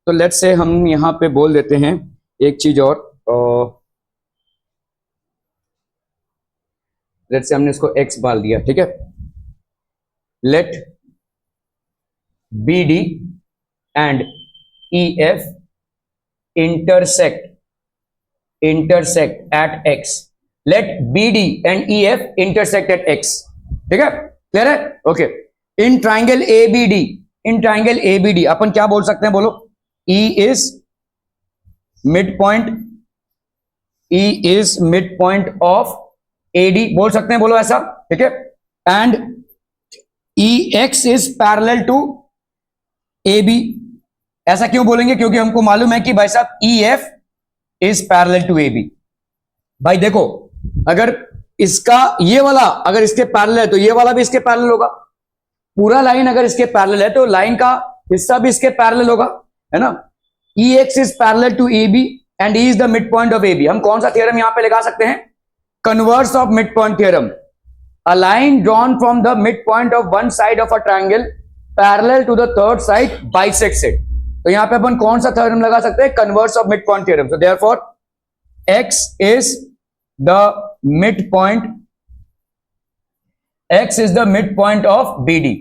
तो लेट्स से हम यहां पे बोल देते हैं एक चीज और, लेट्स से हमने इसको एक्स डाल दिया, ठीक है। Let B D and E F intersect at X, let B D and E F intersect at X, ठीक है, क्लियर है। Okay, in triangle A B D, in triangle A B D अपन क्या बोल सकते हैं, बोलो, E is mid point, E is mid point of A D बोल सकते हैं, बोलो ऐसा, ठीक है। And E X is parallel to A B, ऐसा क्यों बोलेंगे, क्योंकि हमको मालूम है कि भाई साहब E F is parallel to A B. भाई देखो अगर इसका ये वाला अगर इसके पैरेलल है तो ये वाला भी इसके पैरेलल होगा, पूरा लाइन अगर इसके पैरेलल है तो लाइन का हिस्सा भी इसके पैरेलल होगा, है ना। E X is parallel to A B and E is the mid point of A B. हम कौन सा थ्योरम यहां पे लगा सकते हैं, converse of mid point theorem. A line drawn from the mid point of one side of a triangle parallel to the third side bisects it. तो यहां पे अपन कौन सा थ्योरम लगा सकते हैं, converse of mid point theorem. So therefore X is the mid point, X is the mid point of B D,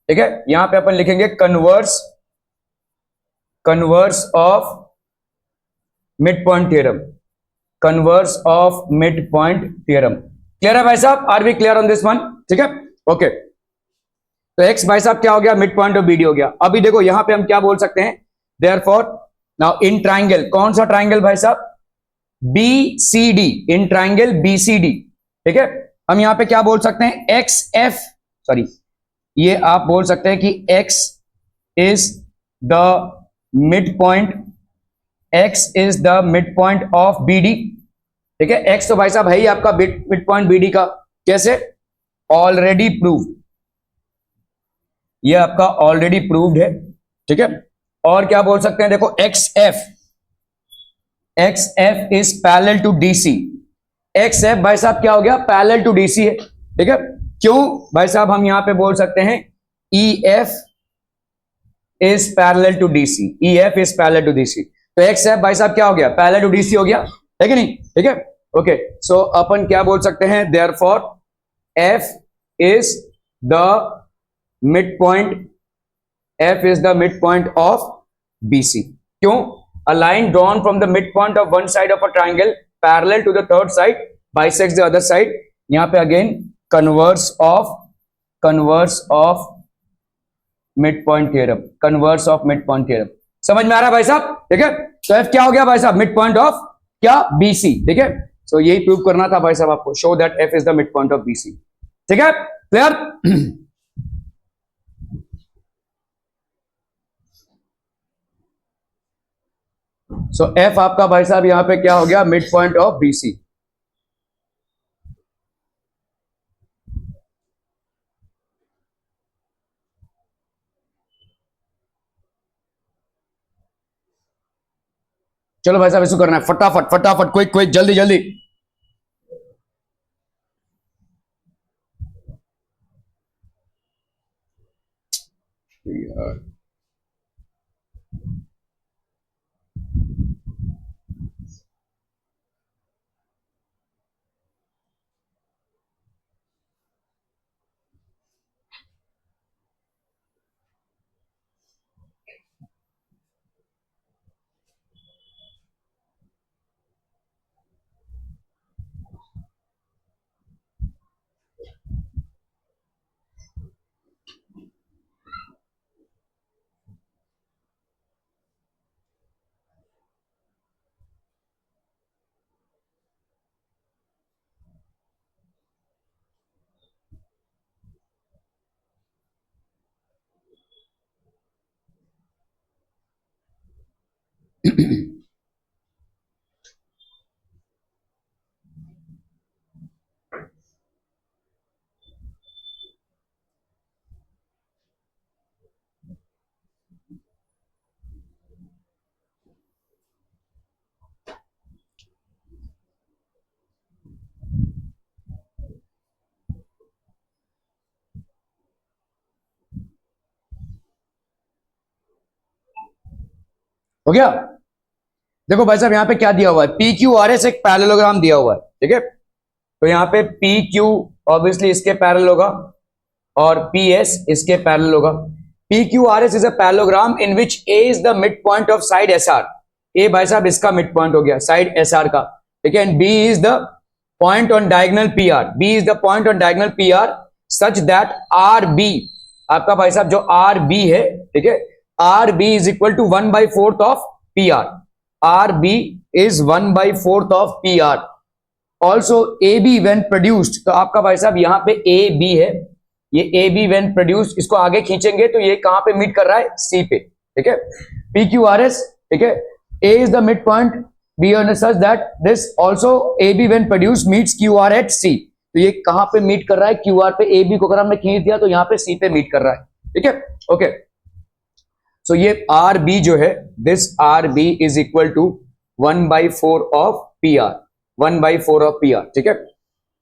ठीक है। यहां पे अपन लिखेंगे converse of mid point theorem, converse of mid point theorem. Clear है भाई साहब? Are we clear on this one? ठीक है, ओके। तो एक्स भाई साहब क्या हो गया? मिड पॉइंट ऑफ बीडी हो गया। अभी देखो यहां पे हम क्या बोल सकते हैं, देयरफॉर नाउ इन ट्राइंगल, कौन सा ट्राइंगल भाई साहब? BCD, इन ट्राइंगल BCD, ठीक है। हम यहां पे क्या बोल सकते हैं? XF, सॉरी, ये आप बोल सकते हैं कि X is the mid point, X is the mid point of BD, ठीक है। X तो भाई साहब है ही आपका मिड पॉइंट BD का। कैसे? ऑलरेडी प्रूव्ड, ये आपका ऑलरेडी प्रूव्ड है, ठीक है। और क्या बोल सकते हैं? देखो XF, XF is parallel to DC। XF भाई साहब क्या हो गया? पैरेलल टू DC है, ठीक है। क्यों भाई साहब? हम यहां पे बोल सकते हैं EF is parallel to DC, EF is parallel to DC। तो XF भाई साहब क्या हो गया? पैरेलल टू DC हो गया, है कि नहीं? ठीक है, ओके। सो अपन क्या बोल सकते हैं? Therefore F is the mid point, F is the midpoint of BC. क्यों? A line drawn from the midpoint of one side of a triangle parallel to the third side bisects the other side. यहां पे again converse of midpoint theorem, converse of midpoint theorem। समझ में आ रहा है भाई साहब? ठीक है, तो F क्या हो गया भाई साहब? midpoint of क्या? BC, ठीक है। So यही प्रूव करना था भाई साहब आपको, show that F is the midpoint of BC, ठीक है, क्लियर? सो F आपका भाई साहब यहां पे क्या हो गया? Mid point of BC। चलो भाई साहब इसको करना है फटाफट फटाफट, क्विक क्विक, जल्दी जल्दी। यार हो गया? देखो भाई साहब यहां पे क्या दिया हुआ है? PQRS एक पैरेललोग्राम दिया हुआ है, ठीक है। तो यहां पे PQ ऑब्वियसली इसके पैरेलल होगा और PS इसके पैरेलल होगा। PQRS is a parallelogram in which A is the mid point of side SR। A भाई साहब इसका मिड पॉइंट हो गया साइड SR का, ठीक है। And B is the point on diagonal PR, B is the point on diagonal PR such that RB, आपका भाई साहब जो RB है, ठीक है, RB is equal to 1/4 of PR। RB is 1/4 of PR। Also AB when produced, तो आपका भाई साहब यहाँ पे AB है, ये AB when produced, इसको आगे खींचेंगे तो ये कहां पे मीट कर रहा है? C पे, ठीक है। PQRS, ठीक है, A is the midpoint B on such that this also AB when produced meets QR at C। तो ये कहां पे मीट कर रहा है? QR पे। AB को अगर हमने खींच दिया तो यहाँ पे C पे मीट कर रहा है, ठीक है, ओके। सो ये RB जो है, this RB is equal to 1/4 of PR, 1/4 of PR, ठीक है।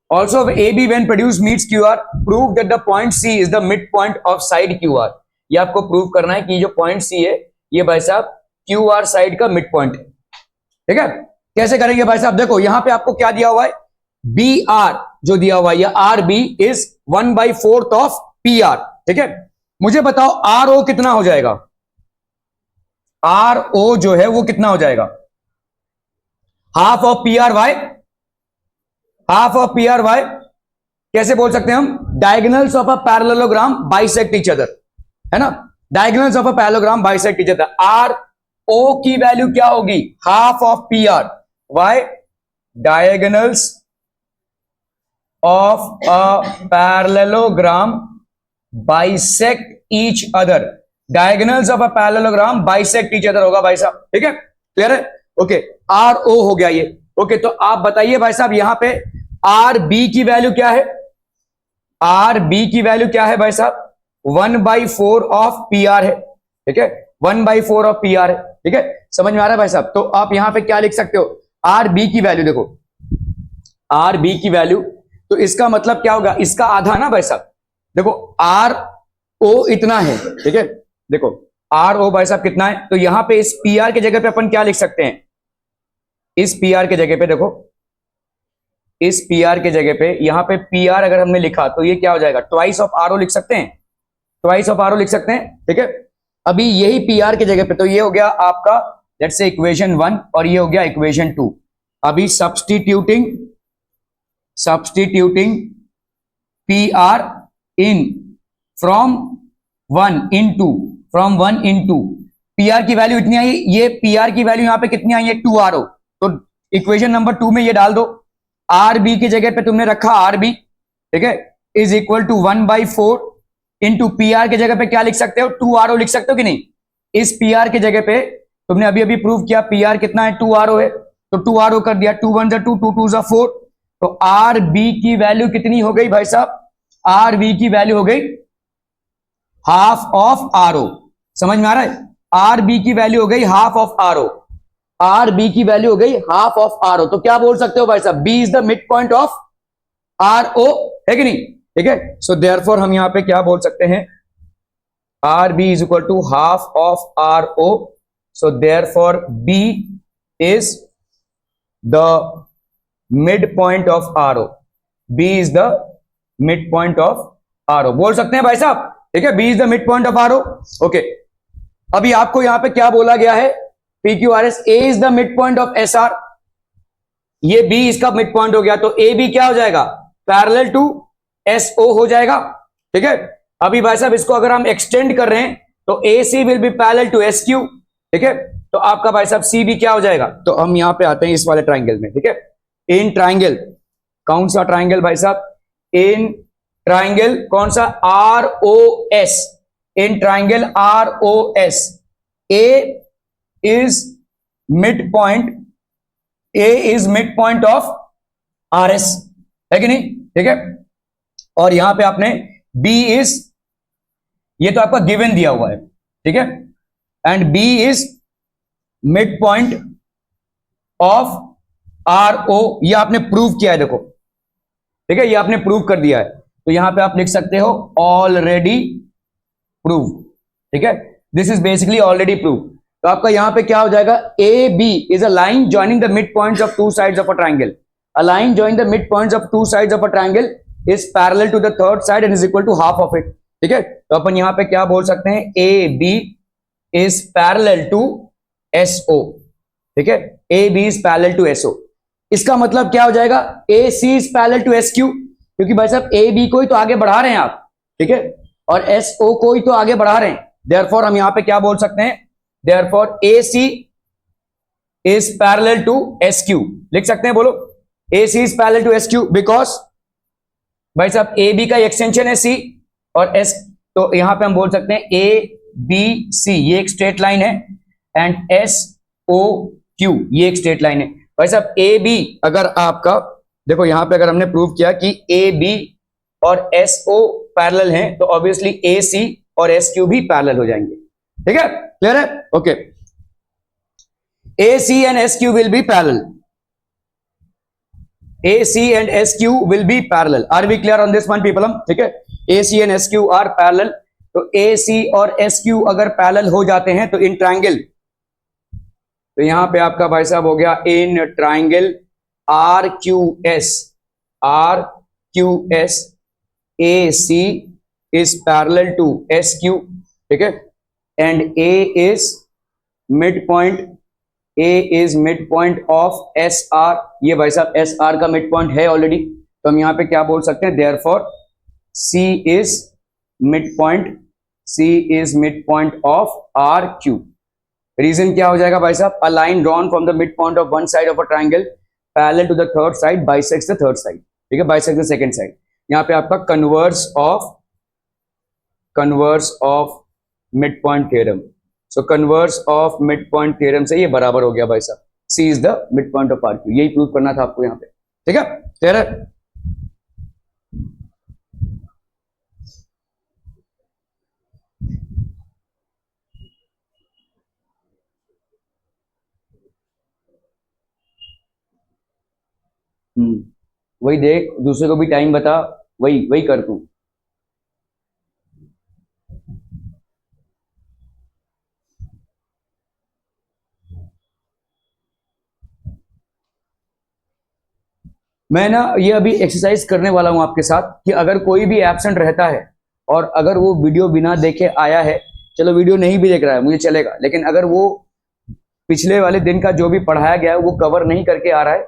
Also AB when produced meets QR, prove that the point C is the midpoint of side QR। ये आपको प्रूव करना है कि जो पॉइंट C है ये भाई साहब QR साइड का मिड पॉइंट है, ठीक है। कैसे करेंगे भाई साहब? देखो यहां पे आपको क्या दिया हुआ है? BR जो दिया हुआ है, ये RB इज 1/4 ऑफ PR, ठीक है। मुझे बताओ RO कितना हो जाएगा? RO जो है वो कितना हो जाएगा? Half of P R Y, half of P R Y कैसे बोल सकते हैं हम? Diagonals of a parallelogram bisect each other, है ना? Diagonals of a parallelogram bisect each other. R O की वैल्यू क्या होगी? Half of P R Y diagonals of a parallelogram bisect each other. Diagonals of a parallelogram bisect each other होगा भाई साहब, ठीक है? क्लियर है? ओके, आर ओ हो गया ये। ओके, तो आप बताइए भाई साहब यहां पे आर बी की वैल्यू क्या है? आर बी की वैल्यू क्या है भाई साहब? 1/4 ऑफ पी आर है, ठीक है? 1/4 ऑफ पी आर है, ठीक है? समझ में आ रहा है भाई साहब? तो आप यहां पे क्या लिख सकते हो? आर बी की वैल्यू देखो, आर बी की वैल्यू, तो इसका मतलब क्या होगा? इसका आधा ना भाई साहब। देखो आर ओ इतना है, ठीक है? देखो आर ओ भाई साहब कितना है, तो यहां पे इस पी आर की जगह पे अपन क्या लिख सकते हैं? इस पी आर के जगह पे देखो, इस पी आर के जगह पे यहां पे पी आर अगर हमने लिखा तो ये क्या हो जाएगा? ट्वाइस ऑफ आर ओ लिख सकते हैं, ट्वाइस ऑफ आर ओ लिख सकते हैं, ठीक है? अभी यही पी आर की जगह पे, तो ये हो गया आपका लेट्स से इक्वेशन 1 और ये हो गया इक्वेशन 2। अभी substituting P R in from 1 into P R की वैल्यू इतनी आई, ये पी आर की वैल्यू यहां पे कितनी आई है? 2 आर ओ। तो इक्वेशन नंबर 2 में ये डाल दो, आर बी की जगह पे तुमने रखा आर बी, ठीक है, is equal to 1/4 into P R की जगह पे क्या लिख सकते हो? 2 आर ओ लिख सकते हो कि नहीं? इस पी आर की जगह पे तुमने अभी अभी प्रूव किया पी आर कितना है? 2 आर ओ है, तो 2 आर ओ कर दिया, 2 1 2 2 2 4। तो आर बी की वैल्यू कितनी हो गई भाई साहब? आर बी की वैल्यू हो गई हाफ ऑफ आर ओ। समझ में आ रहा है? आर बी की वैल्यू हो गई half of R O, R B की वैल्यू हो गई हाफ ऑफ आर ओ। तो क्या बोल सकते हो भाई साहब? B is the mid point of R O, है कि नहीं? ठीक है, सो देयरफॉर हम यहां पे क्या बोल सकते हैं? R B is equal to half of R O, so therefore B is the mid point of R O, B is the mid point of R O, बोल सकते हैं भाई साहब, ठीक है? B is the mid point of R O. Okay, अभी आपको यहां पे क्या बोला गया है? P Q R S, A is the mid point of S R, ये बी इसका मिड पॉइंट हो गया, तो ए बी क्या हो जाएगा? पैरेलल टू एस ओ हो जाएगा, ठीक है? अभी भाई साहब इसको अगर हम एक्सटेंड कर रहे हैं तो A C will be parallel to S Q, ठीक है? तो आपका भाई साहब सी बी क्या हो जाएगा? तो हम यहां पे आते हैं इस वाले ट्राइंगल में, ठीक है? इन ट्राइंगल, कौन सा ट्राइंगल भाई साहब? इन ट्राइंगल कौन सा? R O S, in triangle R O S, A is mid point, A is mid point of R S, है कि नहीं? ठीक है, और यहां पे आपने बी इज, ये तो आपका गिवन दिया हुआ है, ठीक है, and B is mid point of R O, ये आपने प्रूव किया है, देखो, ठीक है, ये आपने प्रूव कर दिया है। तो यहां पे आप लिख सकते हो ऑलरेडी प्रूव, ठीक है? This is basically already prove. तो आपका यहां पे क्या हो जाएगा? A B is a line joining the mid points of two sides of a triangle, a line joining the mid points of two sides of a triangle is parallel to the third side and is equal to half of it, ठीक है? तो अपन यहां पे क्या बोल सकते हैं? A B is parallel to S O, ठीक है? A B is parallel to S O. इसका मतलब क्या हो जाएगा? A C is parallel to S Q, क्योंकि भाई साहब ए बी को ही तो आगे बढ़ा रहे हैं आप, ठीक है, और एस ओ को ही तो आगे बढ़ा रहे हैं। देयरफॉर हम यहां पे क्या बोल सकते हैं? Therefore A C is parallel to S Q, लिख सकते हैं, बोलो। A C is parallel to S Q because भाई साहब ए बी का एक्सटेंशन है सी और एस, तो यहां पे हम बोल सकते हैं ए बी सी ये एक स्ट्रेट लाइन है एंड एस ओ क्यू ये एक स्ट्रेट लाइन है। भाई साहब ए बी अगर आपका देखो यहां पे अगर हमने प्रूव किया कि ए बी और एस ओ पैरेलल हैं तो ऑब्वियसली ए सी और एस क्यू भी पैरेलल हो जाएंगे, ठीक है? क्लियर है? Okay, A C and S Q will be parallel, A C and S Q will be parallel. Are we clear on this one people? Hmm ठीक है, A C and S Q are parallel. तो A सी और S Q अगर parallel हो जाते हैं तो in triangle, तो यहां पे आपका भाई साहब हो गया in triangle R Q S, R Q S, A C is parallel to S Q, ठीक है, and A is mid point A is mid point of S R, ये भाई साहब एस आर का मिड पॉइंट है already, तो हम यहां पे क्या बोल सकते हैं, therefore C is mid point, C is mid point of R Q. Reason क्या हो जाएगा भाई साहब, अ line drawn from the mid point of one side of a triangle parallel to the third side bisects the third side, ठीक है, bisects the second side. यहां पे आपका converse of mid point theorem, so converse of mid point theorem से ये बराबर हो गया भाई साहब, C is the mid point of R Q, यही प्रूव करना था आपको यहां पे, ठीक है, क्लियर है। वही देख, दूसरे को भी टाइम बता, वही वही कर तू। मैं ना ये अभी एक्सरसाइज करने वाला हूं आपके साथ कि अगर कोई भी एब्सेंट रहता है और अगर वो वीडियो बिना देखे आया है, चलो वीडियो नहीं भी देख रहा है मुझे चलेगा, लेकिन अगर वो पिछले वाले दिन का जो भी पढ़ाया गया है वो कवर नहीं करके आ रहा है,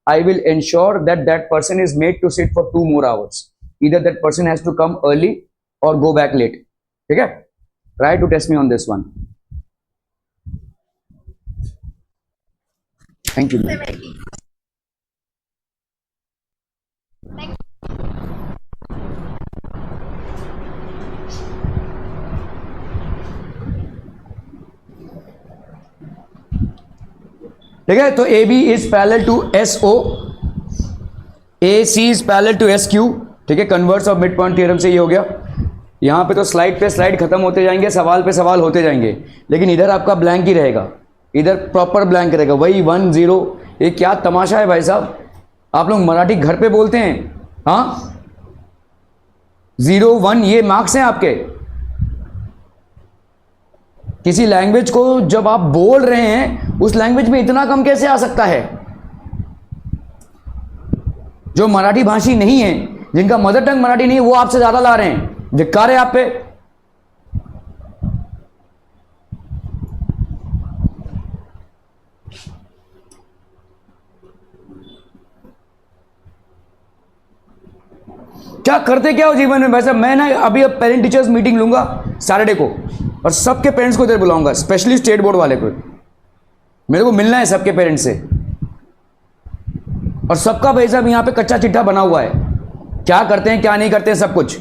I will ensure that that person is made to sit for 2 more hours, either that person has to come early or go back late, ठीक है, try to test me on this one, thank you man. ठीक है, तो A B is parallel to S O, A C is parallel to S Q, ठीक है, converse of mid point theorem से ये हो गया। यहां पे तो स्लाइड पे स्लाइड खत्म होते जाएंगे, सवाल पे सवाल होते जाएंगे, लेकिन इधर आपका ब्लैंक ही रहेगा, इधर प्रॉपर ब्लैंक रहेगा, वही 1 0। ये क्या तमाशा है भाई साहब, आप लोग मराठी घर पे बोलते हैं, हाँ 0 1 ये मार्क्स हैं आपके। किसी लैंग्वेज को जब आप बोल रहे हैं उस लैंग्वेज में इतना कम कैसे आ सकता है। जो मराठी भाषी नहीं है, जिनका मदर टंग मराठी नहीं है, वो आपसे ज्यादा ला रहे हैं, धिक्कार है आप पे। क्या करते क्या हो जीवन में भाई साहब, मैं ना अभी अब पेरेंट टीचर्स मीटिंग लूंगा सैटरडे को और सबके पेरेंट्स को इधर बुलाऊंगा, स्पेशली स्टेट बोर्ड वाले को, मेरे को मिलना है सबके पेरेंट्स से। और सबका भाई साहब यहां पे कच्चा चिट्ठा बना हुआ है, क्या करते हैं क्या नहीं करते हैं सब कुछ।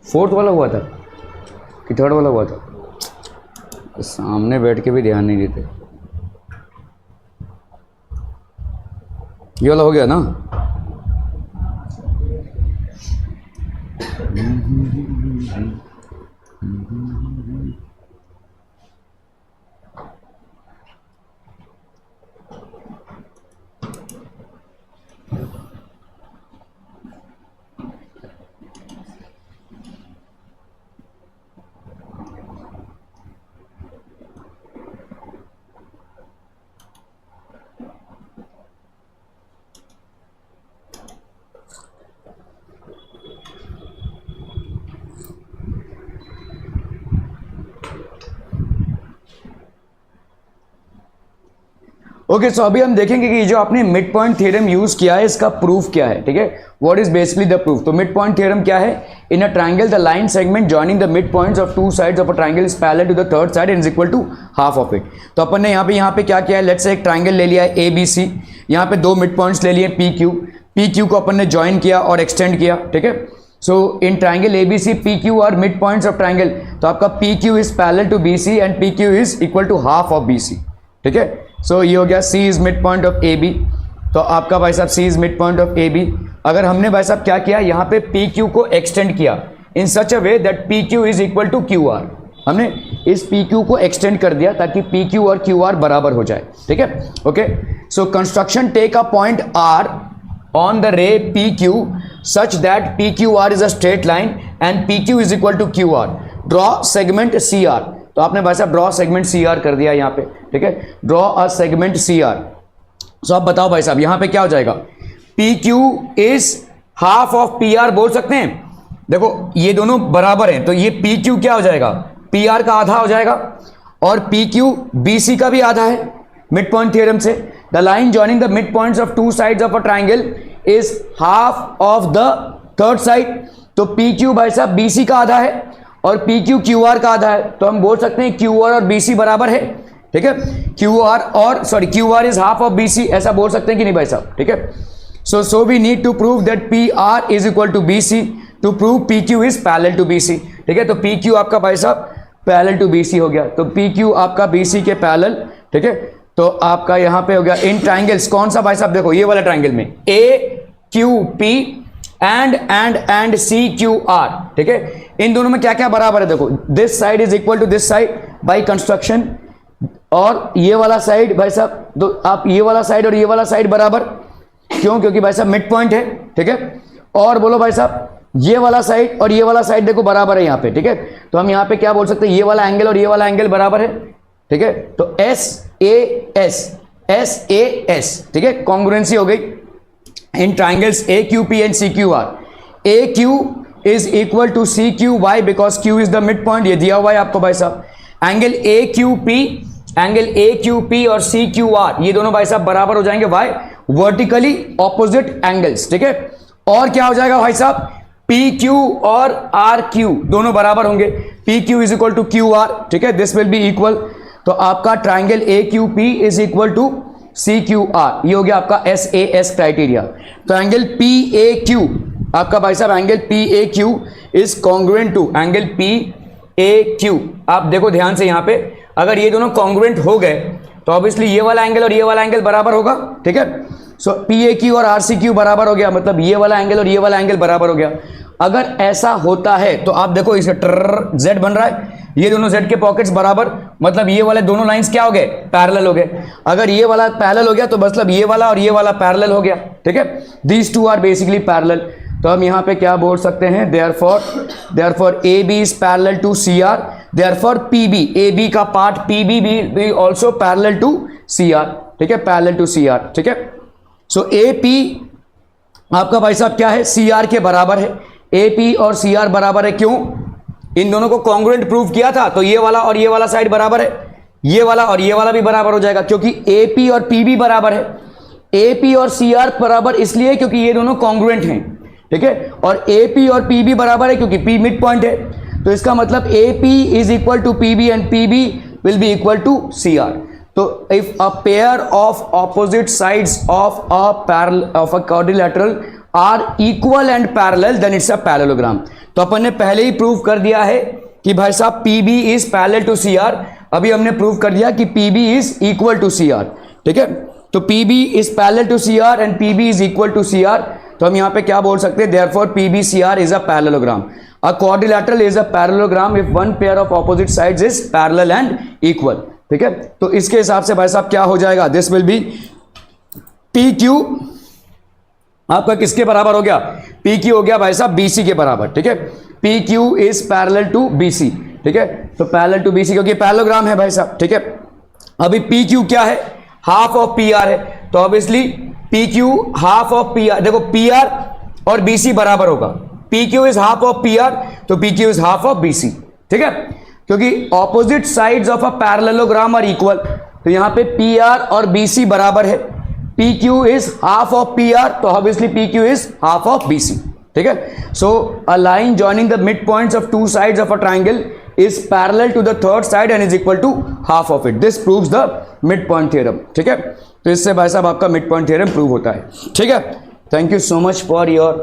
फोर्थ वाला हुआ था कि थर्ड वाला हुआ था, सामने बैठ के भी ध्यान नहीं देते। ये वाला हो गया ना, ओके सो अभी हम देखेंगे कि जो आपने मिड पॉइंट थ्योरम यूज किया है इसका प्रूफ क्या है, ठीक है, what is basically the proof. तो मिड पॉइंट थ्योरम क्या है, in a triangle the line segment joining the mid points of 2 sides of a triangle is parallel to the third side and is equal to half of it. तो अपन ने यहाँ पे क्या किया है, लेट्स से एक ट्राइंगल ले लिया है ए बी सी, यहाँ पे 2 मिड पॉइंट्स ले लिए पी क्यू को अपन ने ज्वाइन किया और एक्सटेंड किया, ठीक है। So in triangle A B C P Q R mid points of triangle, तो आपका P Q is parallel to B C and P Q is equal to half of B C, ठीक है। So ये हो गया C is mid point of A B, तो आपका भाई साहब C is mid point of A B. अगर हमने भाई साहब क्या किया, यहाँ पे पी क्यू को एक्सटेंड किया in such a way that P Q is equal to Q R, हमने इस पी क्यू को एक्सटेंड कर दिया ताकि पी क्यू और क्यू आर बराबर हो जाए, ठीक है। Okay, so construction take a point R on the ray P Q such that P Q R is a straight line and P Q is equal to Q R. Draw segment C R, तो आपने भाई साहब draw segment C are कर दिया यहाँ पे, ठीक है। Draw a segment C R. So आप बताओ भाई साहब यहाँ पे क्या हो जाएगा, P Q is half of P R बोल सकते हैं। देखो ये दोनों बराबर हैं तो ये पी क्यू क्या हो जाएगा, पी आर का आधा हो जाएगा और पी क्यू बी सी का भी आधा है मिड पॉइंट थ्योरम से। The line joining the mid points of two sides of a triangle is half of the third side. तो पी क्यू भाई साहब बी सी का आधा है और पी क्यू क्यू आर का आधा है, तो हम बोल सकते हैं क्यू आर और बी सी बराबर है, ठीक है। Q R is half of B C, ऐसा बोल सकते हैं कि नहीं भाई साहब, ठीक है। So we need to prove that P R is equal to B C to prove P Q is parallel to B C, ठीक है। तो पी क्यू आपका भाई साहब पैरेलल टू बी सी हो गया, तो पी क्यू आपका बी सी के पैरेलल, ठीक है। तो आपका यहां पे हो गया इन ट्राइंगल्स, कौन सा भाई साहब, देखो ये वाला ट्राइंगल में A Q P and C Q R, ठीक है। इन दोनों में क्या क्या बराबर है, देखो this side is equal to this side by construction, और ये वाला साइड भाई साहब, तो आप ये वाला साइड और ये वाला साइड बराबर, क्यों, क्योंकि भाई साहब मिड पॉइंट है, ठीक है। और बोलो भाई साहब ये वाला साइड और ये वाला साइड देखो बराबर है यहाँ पे, ठीक है। तो हम यहाँ पे क्या बोल सकते हैं, ये वाला एंगल और ये वाला एंगल बराबर है, ठीक है। तो एस ए एस, ठीक है, कॉन्ग्रुएंसी हो गई in triangles A Q P and C Q R. A Q is equal to C Q why because Q is the mid point, ये दिया हुआ है आपको भाई साहब। एंगल ए क्यू पी और सी क्यू आर ये दोनों भाई साहब बराबर हो जाएंगे, वाई वर्टिकली ऑपोजिट एंगल्स, ठीक है। और क्या हो जाएगा भाई साहब, पी क्यू और आर क्यू दोनों बराबर होंगे, P Q is equal to Q R, ठीक है। दिस विल बी इक्वल, तो आपका triangle A Q P is equal to C Q R, ये हो गया आपका एस ए एस क्राइटेरिया। तो एंगल पी ए क्यू आपका भाई साहब, angle P A Q is congruent to angle P A Q. आप देखो ध्यान से यहाँ पे, अगर ये दोनों कॉन्ग्रुएंट हो गए तो ऑब्वियसली ये वाला एंगल और ये वाला एंगल बराबर होगा, ठीक है। सो पी ए क्यू और आर सी क्यू बराबर हो गया, मतलब ये वाला एंगल और ये वाला एंगल बराबर हो गया। अगर ऐसा होता है तो आप देखो इसे जेड बन रहा है, ये दोनों जेड के पॉकेट्स बराबर, मतलब ये वाले दोनों लाइंस क्या हो गए, पैरेलल हो गए। अगर ये वाला पैरेलल हो गया तो मतलब ये वाला और ये वाला पैरेलल हो गया, ठीक है। These two are basically parallel. तो हम यहाँ पे क्या बोल सकते हैं, therefore A B is parallel to C R, therefore P B, A B का part P B also parallel to C R, ठीक है, पैरेलल टू सी आर, ठीक है। सो ए पी आपका भाई साहब क्या है, सी आर के बराबर है। ए पी और सी आर बराबर है, क्यों, इन दोनों को कॉन्ग्रुएंट प्रूव किया था तो ये वाला और ये वाला साइड बराबर है, ये वाला और ये वाला भी बराबर हो जाएगा क्योंकि ए पी और पी बी बराबर है। ए पी और सी आर बराबर इसलिए क्योंकि ये दोनों कॉन्ग्रुएंट हैं, ठीक है। और ए पी और पी बी बराबर है क्योंकि पी मिड पॉइंट है, तो इसका मतलब A P is equal to P B and P B will be equal to C R. तो if a pair of opposite sides of a quadrilateral are equal and parallel then it's a parallelogram. तो अपन ने पहले ही prove कर दिया है कि भाई साहब P B is parallel to C R, अभी हमने प्रूव कर दिया कि P B is equal to C R, ठीक है। तो P B is parallel to C R and P B is equal to C R, तो हम यहाँ पे क्या बोल सकते हैं, therefore P B C R is a parallelogram. A quadrilateral is a parallelogram if one pair of opposite sides is parallel and equal, ठीक है। तो इसके हिसाब से भाई साहब क्या हो जाएगा, this will B P Q आपका किसके बराबर हो गया, पी क्यू हो गया भाई साहब बी सी के बराबर, ठीक है। P Q is parallel to B C, ठीक है। तो पैरेलल टू बी सी क्योंकि पैरेललोग्राम है भाई साहब, ठीक है। अभी पी क्यू क्या है, हाफ ऑफ पी आर है, तो obviously P Q half of P R, देखो पी आर और बी सी बराबर होगा, P Q is half of P R तो P Q is half of B C, ठीक है। क्योंकि opposite sides of a parallelogram are equal, तो यहां पे पी आर और बी सी बराबर है, P Q is half of P R तो obviously P Q is half of B C, ठीक है। So a line joining the mid points of two sides of a triangle is parallel to the third side and is equal to half of it. This proves the midpoint theorem, ठीक है। तो इससे भाई साहब आपका midpoint theorem prove होता है, ठीक है। Thank you so much for your